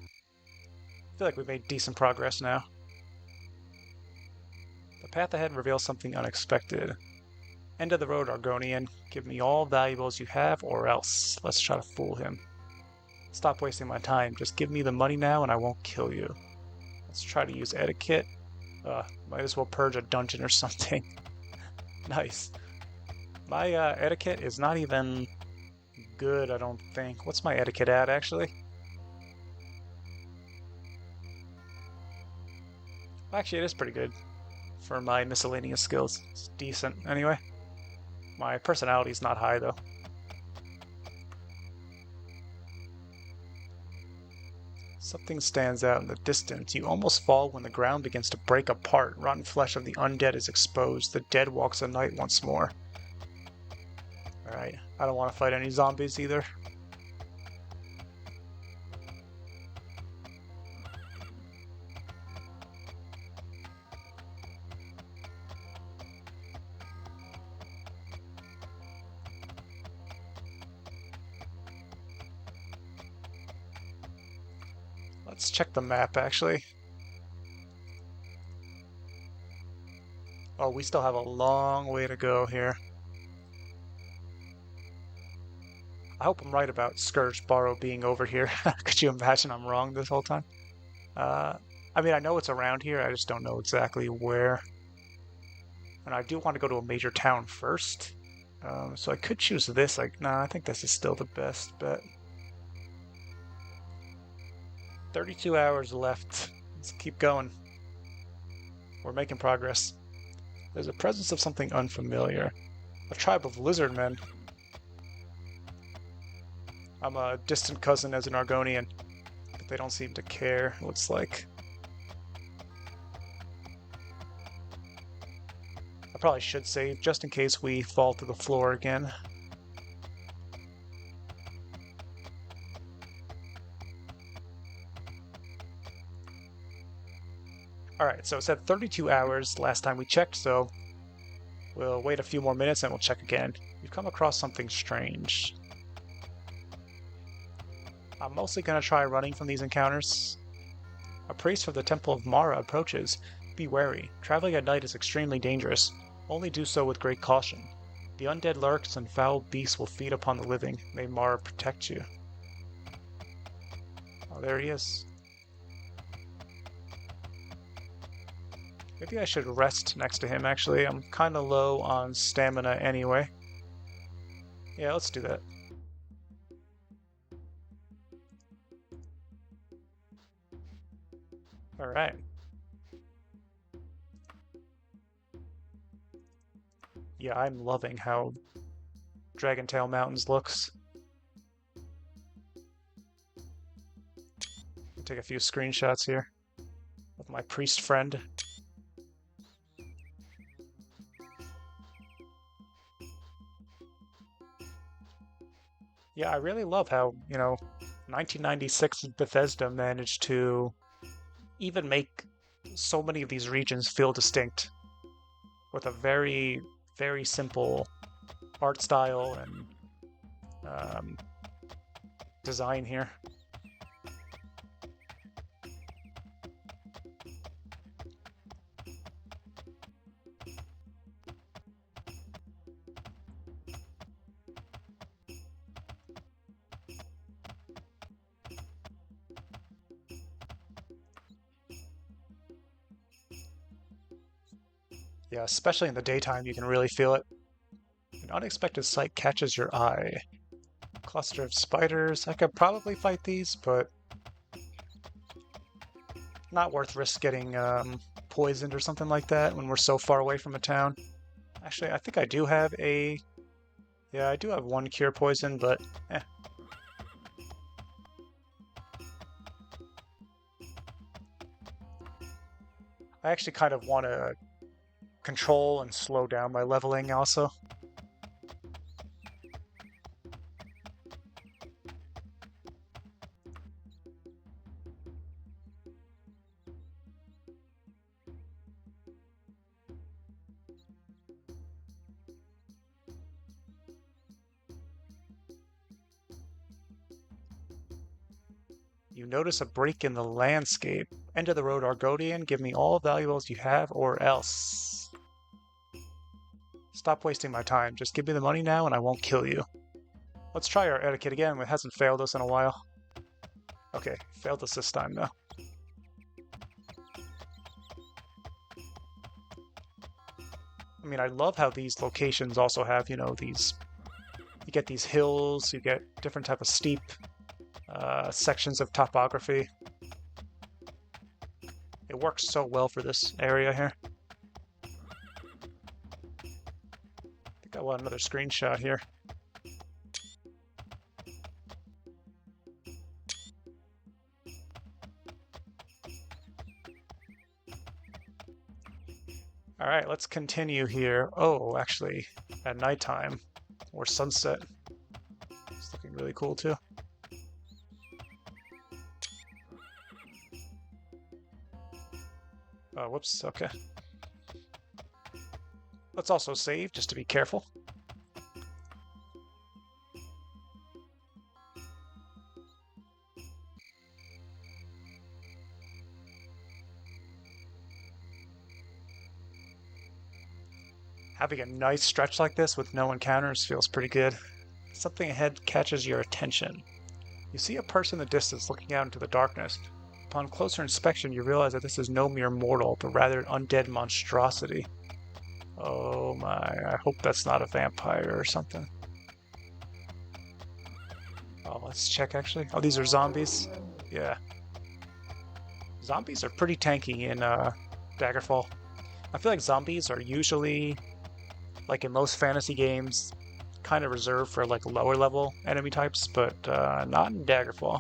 I feel like we've made decent progress now. The path ahead reveals something unexpected. End of the road, Argonian. Give me all valuables you have, or else. Let's try to fool him. Stop wasting my time. Just give me the money now and I won't kill you. Let's try to use etiquette. Might as well purge a dungeon or something. Nice. My etiquette is not even good, I don't think. What's my etiquette at, actually? Actually, it is pretty good for my miscellaneous skills. It's decent, anyway. My personality is not high, though. Something stands out in the distance. You almost fall when the ground begins to break apart. Rotten flesh of the undead is exposed. The dead walks the night once more. Alright, I don't want to fight any zombies either. Let's check the map, actually. Oh, we still have a long way to go here. I hope I'm right about Scourge Borrow being over here. Could you imagine I'm wrong this whole time? I mean, I know it's around here, I just don't know exactly where. And I do want to go to a major town first. So I could choose this. Nah, I think this is still the best bet. 32 hours left. Let's keep going. We're making progress. There's a presence of something unfamiliar. A tribe of lizardmen. I'm a distant cousin as an Argonian, but they don't seem to care, it looks like. I probably should save, just in case we fall to the floor again. Alright, so it said 32 hours last time we checked, so we'll wait a few more minutes and we'll check again. We've come across something strange. I'm mostly going to try running from these encounters. A priest from the Temple of Mara approaches. Be wary. Traveling at night is extremely dangerous. Only do so with great caution. The undead lurks and foul beasts will feed upon the living. May Mara protect you. Oh, there he is. Maybe I should rest next to him, actually. I'm kind of low on stamina anyway. Yeah, let's do that. Alright. Yeah, I'm loving how Dragontail Mountains looks. I'll take a few screenshots here of my priest friend. Yeah, I really love how, 1996 Bethesda managed to even make so many of these regions feel distinct with a very, very simple art style and design here. Yeah, especially in the daytime, you can really feel it. An unexpected sight catches your eye. Cluster of spiders. I could probably fight these, but not worth risk getting poisoned or something like that when we're so far away from a town. Actually, I think I do have a... Yeah, I do have one cure poison, but eh. I actually kind of want to control and slow down my leveling also. You notice a break in the landscape. End of the road, Argonian. Give me all valuables you have or else. Stop wasting my time. Just give me the money now and I won't kill you. Let's try our etiquette again. It hasn't failed us in a while. Okay, failed us this time though. I mean, I love how these locations also have, these... You get these hills, you get different type of steep sections of topography. It works so well for this area here. I think I want another screenshot here. Alright, let's continue here. Oh, actually, at nighttime, or sunset. It's looking really cool too. Oh, whoops, okay. Let's also save, just to be careful. Having a nice stretch like this with no encounters feels pretty good. Something ahead catches your attention. You see a person in the distance looking out into the darkness. Upon closer inspection, you realize that this is no mere mortal, but rather an undead monstrosity. Oh my, I hope that's not a vampire or something. Oh, let's check actually. Oh, these are zombies? Yeah. Zombies are pretty tanky in Daggerfall. I feel like zombies are usually, like in most fantasy games, kind of reserved for like lower level enemy types, but not in Daggerfall.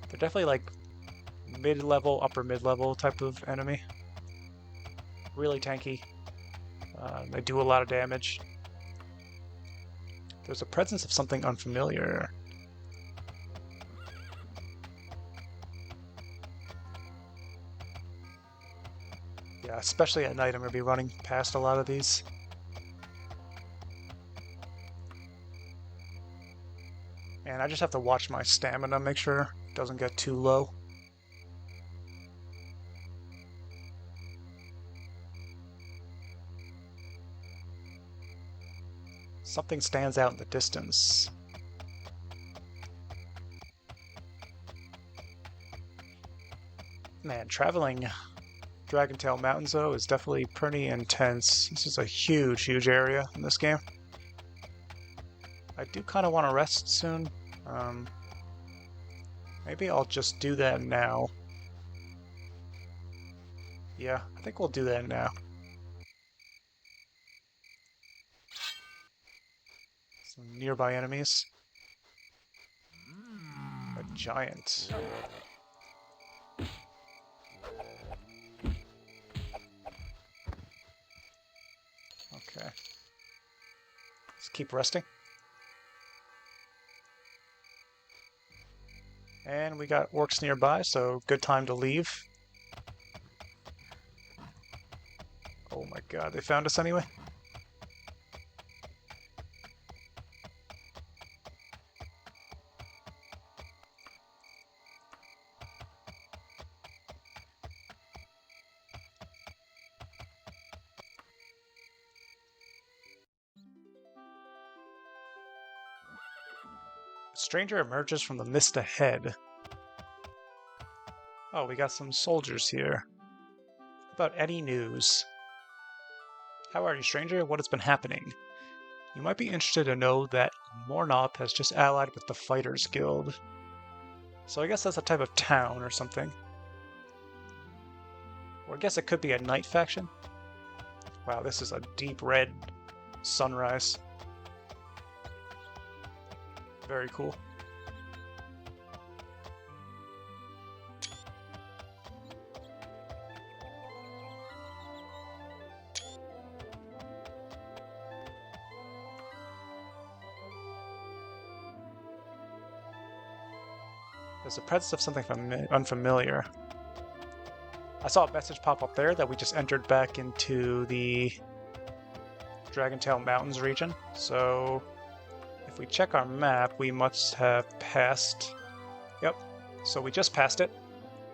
They're definitely like mid-level, upper mid-level type of enemy. Really tanky. They do a lot of damage. There's a presence of something unfamiliar. Yeah, especially at night, I'm going to be running past a lot of these. And I just have to watch my stamina, make sure it doesn't get too low. Something stands out in the distance. Man, traveling Dragontail Mountains, though, is definitely pretty intense. This is a huge, huge area in this game. I do kind of want to rest soon. Maybe I'll just do that now. Yeah, I think we'll do that now. Some nearby enemies. A giant. Okay. Let's keep resting. And we got orcs nearby, so good time to leave. Oh my god, they found us anyway? A stranger emerges from the mist ahead. Oh, we got some soldiers here. About any news? How are you, stranger? What has been happening? You might be interested to know that Mornoth has just allied with the Fighters Guild. So I guess that's a type of town or something. Or I guess it could be a knight faction. Wow, this is a deep red sunrise. Very cool. There's a presence of something unfamiliar. I saw a message pop up there that we just entered back into the Dragontail Mountains region. So if we check our map, we must have passed... Yep, so we just passed it.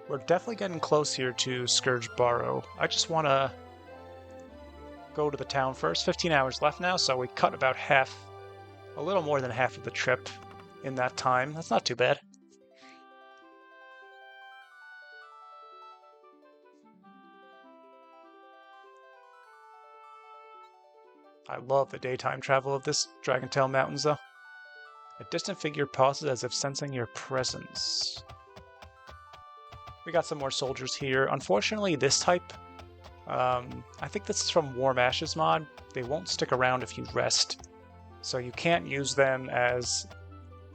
We're definitely getting close here to Scourge Barrow. I just want to go to the town first. 15 hours left now, so we cut about half, a little more than half of the trip in that time. That's not too bad. I love the daytime travel of this Dragontail Mountains, though. A distant figure pauses as if sensing your presence. We got some more soldiers here. Unfortunately, this type, I think this is from Warm Ashes mod. They won't stick around if you rest. So you can't use them as,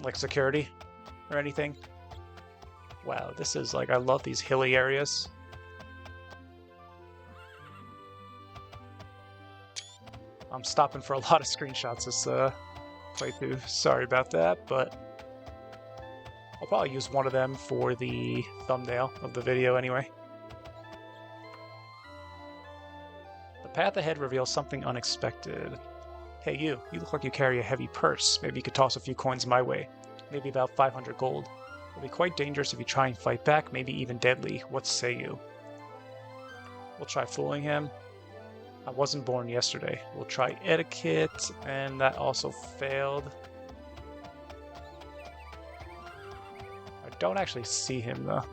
like, security or anything. Wow, this is, like, I love these hilly areas. I'm stopping for a lot of screenshots this playthrough. Sorry about that, but I'll probably use one of them for the thumbnail of the video anyway. The path ahead reveals something unexpected. Hey you look like you carry a heavy purse. Maybe you could toss a few coins my way. Maybe about 500 gold. It'll be quite dangerous if you try and fight back, maybe even deadly. What say you? We'll try fooling him. I wasn't born yesterday. We'll try etiquette, and that also failed. I don't actually see him though.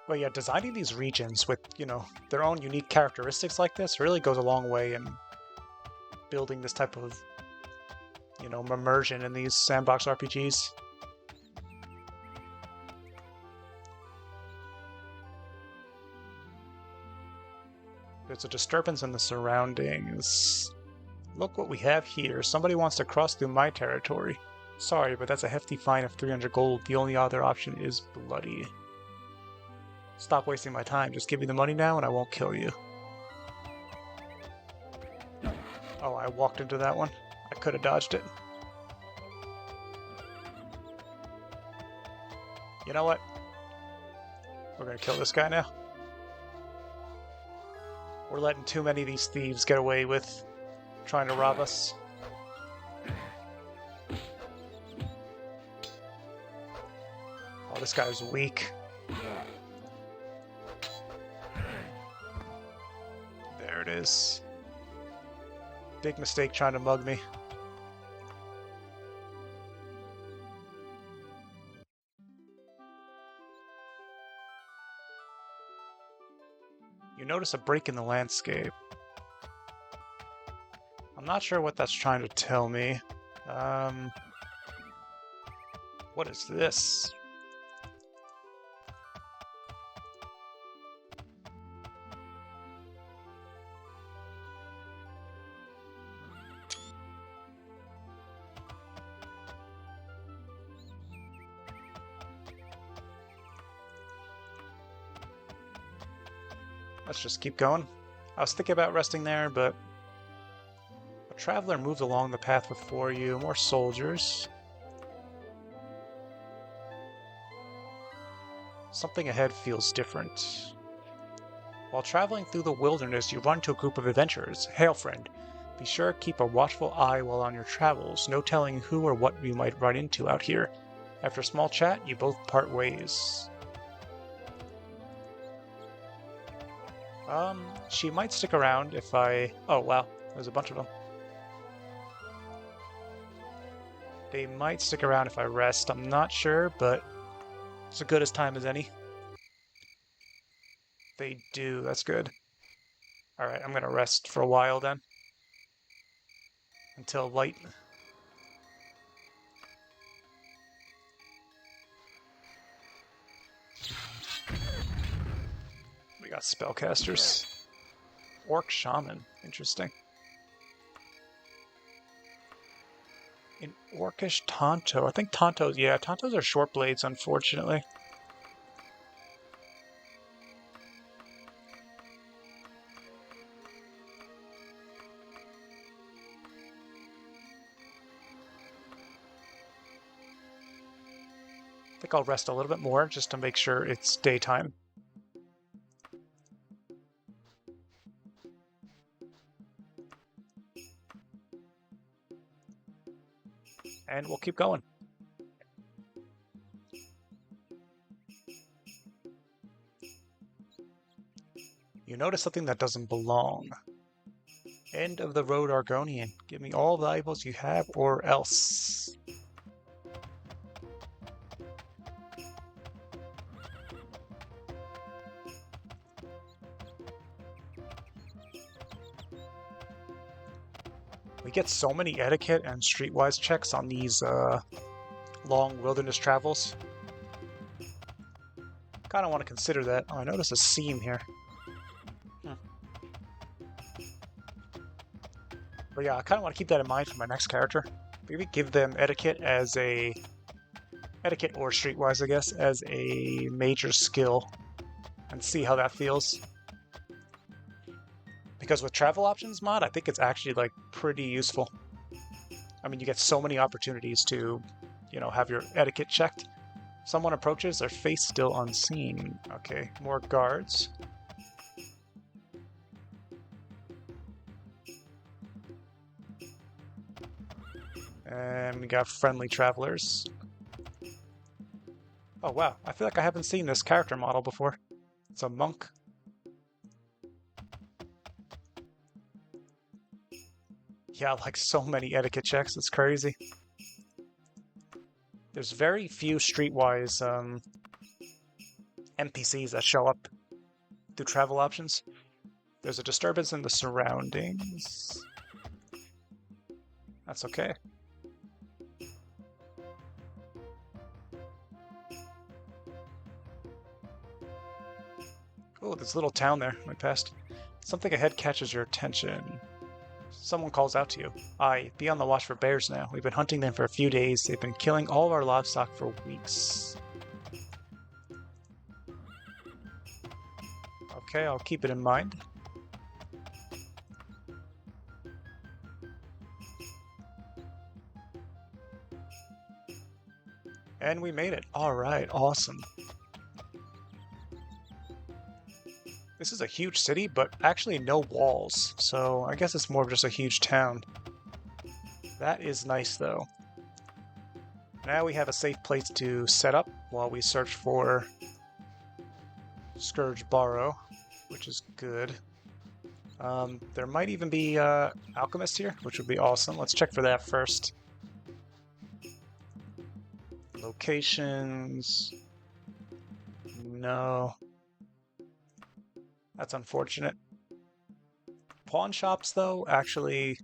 But yeah, designing these regions with, their own unique characteristics like this really goes a long way in building this type of, immersion in these sandbox RPGs. There's a disturbance in the surroundings. Look what we have here. Somebody wants to cross through my territory. Sorry, but that's a hefty fine of 300 gold. The only other option is bloody. Stop wasting my time. Just give me the money now and I won't kill you. Oh, I walked into that one. I could have dodged it. You know what? We're gonna kill this guy now. We're letting too many of these thieves get away with trying to rob us. Oh, this guy's weak. There it is. Big mistake trying to mug me. You notice a break in the landscape. I'm not sure what that's trying to tell me. What is this? Let's just keep going. I was thinking about resting there, but a traveler moved along the path before you. More soldiers. Something ahead feels different. While traveling through the wilderness, you run into a group of adventurers. Hail, friend. Be sure to keep a watchful eye while on your travels. No telling who or what you might run into out here. After a small chat, you both part ways. She might stick around if I... Oh, wow. There's a bunch of them. They might stick around if I rest. I'm not sure, but it's as good as time as any. They do. That's good. Alright, I'm gonna rest for a while then. Until light. We got spellcasters. Orc shaman. Interesting. An orcish Tonto. I think Tontos, yeah, Tontos are short blades, unfortunately. I think I'll rest a little bit more just to make sure it's daytime. And we'll keep going. You notice something that doesn't belong. End of the road, Argonian. Give me all the valuables you have or else. We get so many etiquette and streetwise checks on these long wilderness travels. Kind of want to consider that. Oh, I notice a seam here. But yeah, I kind of want to keep that in mind for my next character. Maybe give them etiquette as a etiquette or streetwise, I guess, as a major skill and see how that feels. Because with travel options mod, I think it's actually like pretty useful. I mean, you get so many opportunities to, have your etiquette checked. Someone approaches, their face still unseen. Okay, more guards. And we got friendly travelers. Oh wow, I feel like I haven't seen this character model before. It's a monk. Yeah, like so many etiquette checks, it's crazy. There's very few streetwise NPCs that show up through travel options. There's a disturbance in the surroundings. That's okay. Oh, this little town there, went past. Something ahead catches your attention. Someone calls out to you. Aye, be on the watch for bears now. We've been hunting them for a few days. They've been killing all of our livestock for weeks. Okay, I'll keep it in mind. And we made it. Alright, awesome. This is a huge city, but actually no walls, so I guess it's more of just a huge town. That is nice, though. Now we have a safe place to set up while we search for Scourge Barrow, which is good. There might even be alchemists here, which would be awesome. Let's check for that first. Locations. No. That's unfortunate. Pawn shops, though, actually...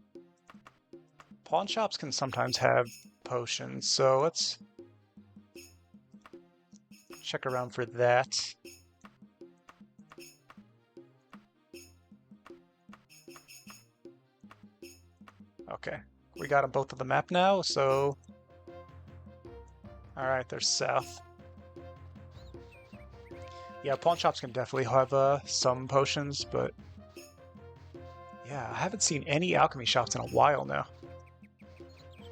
Pawn shops can sometimes have potions, so let's check around for that. Okay, we got them both on the map now, so... Alright, they're south. Yeah, pawn shops can definitely have some potions, but... Yeah, I haven't seen any alchemy shops in a while now.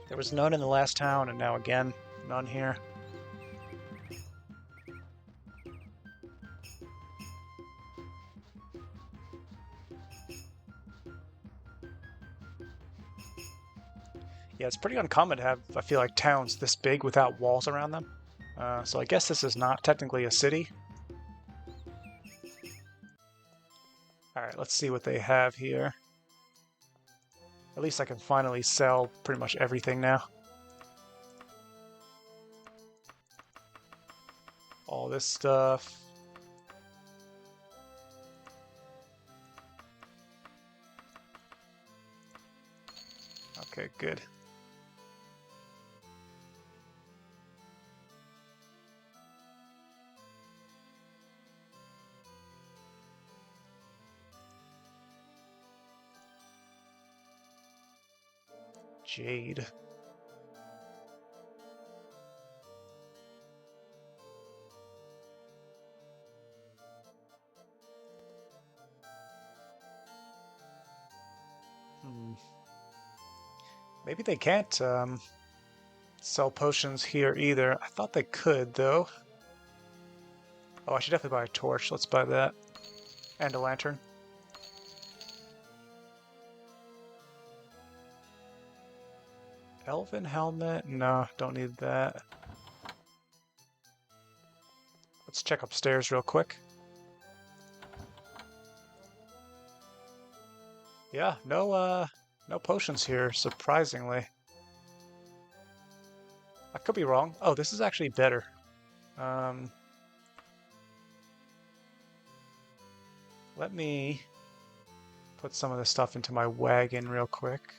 There was none in the last town, and now again, none here. Yeah, it's pretty uncommon to have, I feel like, towns this big without walls around them. So I guess this is not technically a city. Alright, let's see what they have here. At least I can finally sell pretty much everything now. All this stuff. Okay, good. Jade. Maybe they can't sell potions here either. I thought they could, though. Oh, I should definitely buy a torch. Let's buy that. And a lantern. Elven helmet? No, don't need that. Let's check upstairs real quick. Yeah, no potions here, surprisingly. I could be wrong. Oh, this is actually better. Let me put some of this stuff into my wagon real quick.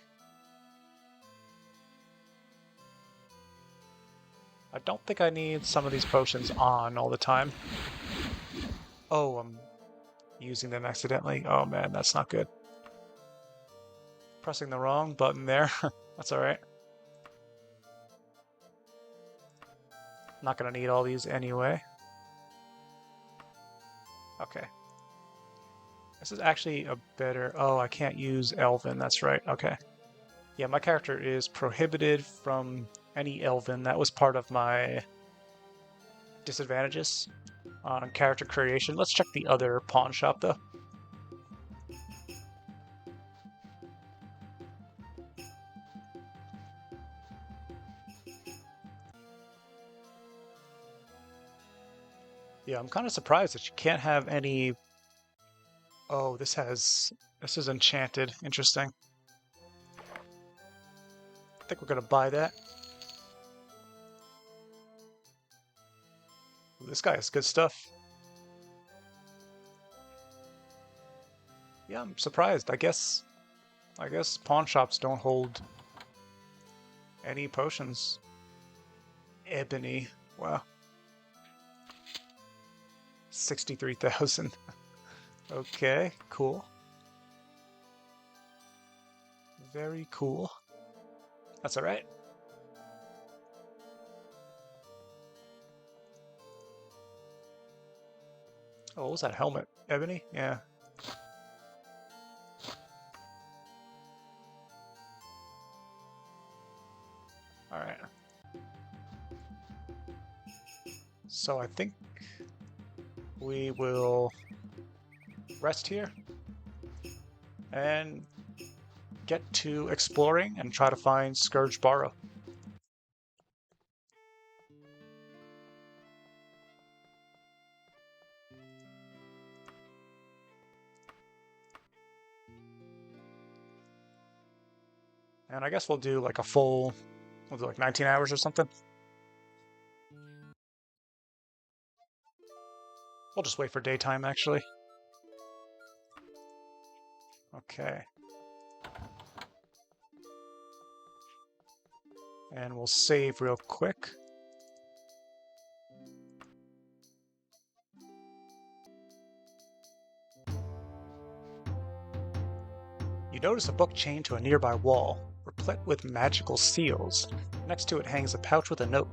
I don't think I need some of these potions on all the time. Oh, I'm using them accidentally. Oh man, that's not good. Pressing the wrong button there. That's alright. Not gonna need all these anyway. Okay. This is actually a better... Oh, I can't use Elven, that's right. Okay. Yeah, my character is prohibited from any Elven. That was part of my disadvantages on character creation. Let's check the other pawn shop, though. Yeah, I'm kind of surprised that you can't have any... Oh, this is enchanted. Interesting. I think we're gonna buy that. Ooh, this guy has good stuff. Yeah, I'm surprised. I guess pawn shops don't hold any potions. Ebony. Wow. 63,000. Okay, cool. Very cool. That's alright. Oh, what was that helmet? Ebony? Yeah. Alright. So I think we will rest here and get to exploring and try to find Scourge Barrow. And I guess we'll do like we'll do like 19 hours or something. We'll just wait for daytime, actually. Okay. And we'll save real quick. You notice a book chained to a nearby wall, replete with magical seals. Next to it hangs a pouch with a note.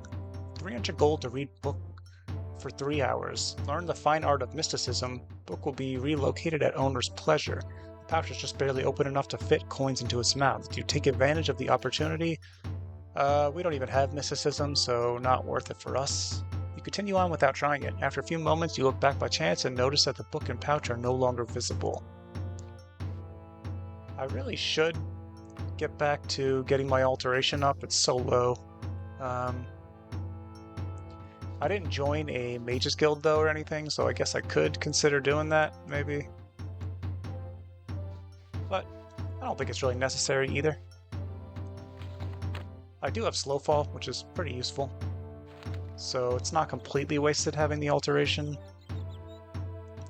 300 gold to read book for 3 hours. Learn the fine art of mysticism. Book will be relocated at owner's pleasure. The pouch is just barely open enough to fit coins into its mouth. Do you take advantage of the opportunity? We don't even have mysticism, so not worth it for us. You continue on without trying it. After a few moments, you look back by chance and notice that the book and pouch are no longer visible. I really should get back to getting my alteration up. It's so low. I didn't join a Mages Guild, though, or anything, so I guess I could consider doing that, maybe. But I don't think it's really necessary either. I do have Slowfall, which is pretty useful. So it's not completely wasted having the alteration.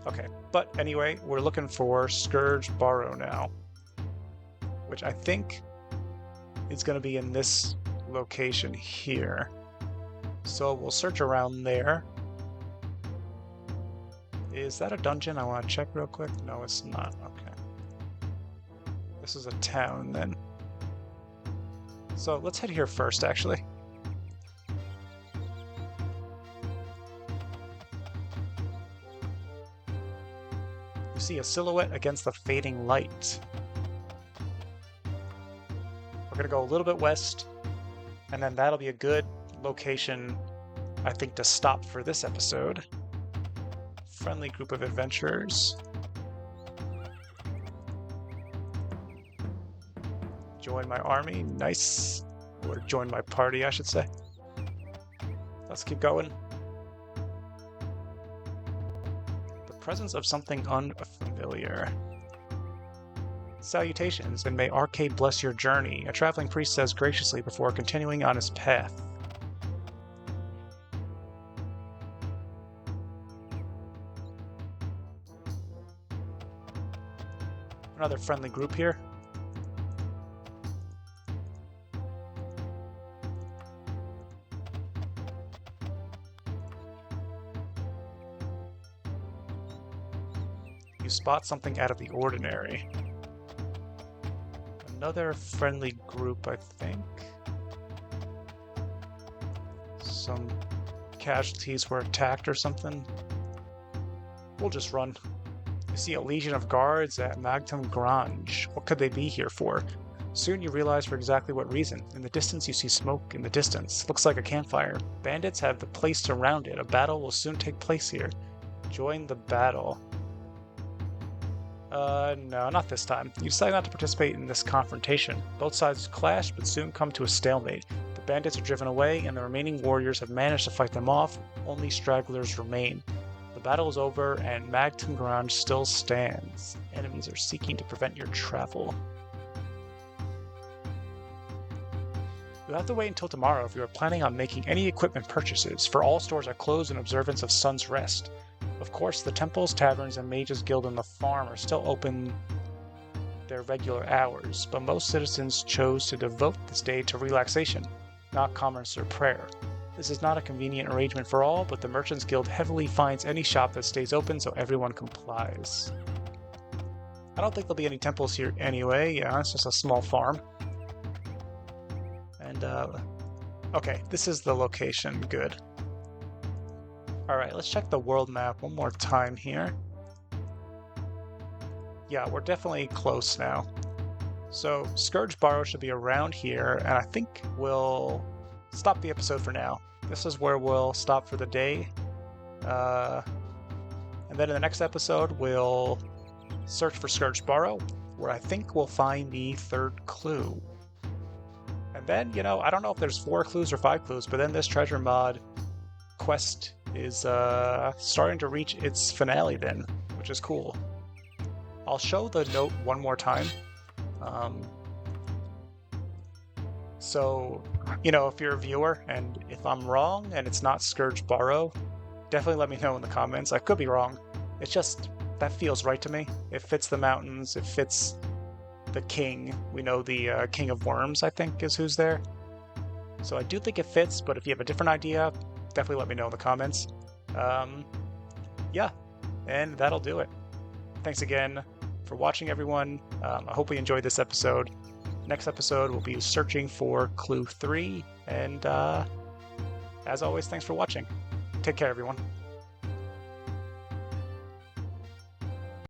Okay, but anyway, we're looking for Scourge Barrow now, which I think is going to be in this location here. So we'll search around there. Is that a dungeon? I want to check real quick. No, it's not. Okay. This is a town then. So let's head here first, actually. You see a silhouette against the fading light. We're going to go a little bit west, and then that'll be a good location, I think, to stop for this episode. Friendly group of adventurers. Join my army. Nice. Or join my party, I should say. Let's keep going. The presence of something unfamiliar. Salutations, and may Arcade bless your journey, a traveling priest says graciously before continuing on his path. Another friendly group here. You spot something out of the ordinary. Another friendly group, I think. Some casualties were attacked or something. We'll just run. You see a legion of guards at Magtum Grange. What could they be here for? Soon you realize for exactly what reason. In the distance you see smoke in the distance. Looks like a campfire. Bandits have the place surrounded. A battle will soon take place here. Join the battle. No, not this time. You decide not to participate in this confrontation. Both sides clash, but soon come to a stalemate. The bandits are driven away, and the remaining warriors have managed to fight them off. Only stragglers remain. The battle is over, and Magtum Grange still stands. Enemies are seeking to prevent your travel. You'll have to wait until tomorrow if you are planning on making any equipment purchases, for all stores are closed in observance of Sun's Rest. Of course, the temples, taverns, and mages guild and the farm are still open their regular hours, but most citizens chose to devote this day to relaxation, not commerce or prayer. This is not a convenient arrangement for all, but the Merchants Guild heavily fines any shop that stays open so everyone complies. I don't think there'll be any temples here anyway. Yeah, it's just a small farm. And, okay, this is the location. Good. Alright, let's check the world map one more time here. Yeah, we're definitely close now. So, Scourge Barrow should be around here, and I think we'll stop the episode for now. This is where we'll stop for the day. And then in the next episode, we'll search for Scourge Barrow, where I think we'll find the third clue. And then, you know, I don't know if there's 4 clues or 5 clues, but then this treasure mod quest is starting to reach its finale then, which is cool. I'll show the note one more time. So, you know, if you're a viewer and if I'm wrong and it's not Scourge Barrow, definitely let me know in the comments. I could be wrong. It's just, that feels right to me. It fits the mountains, it fits the king. We know the King of Worms, I think, is who's there. So I do think it fits, but if you have a different idea, definitely let me know in the comments. Yeah, and that'll do it. Thanks again for watching, everyone. I hope you enjoyed this episode. Next episode, we'll be searching for Clue 3, and as always, thanks for watching. Take care, everyone.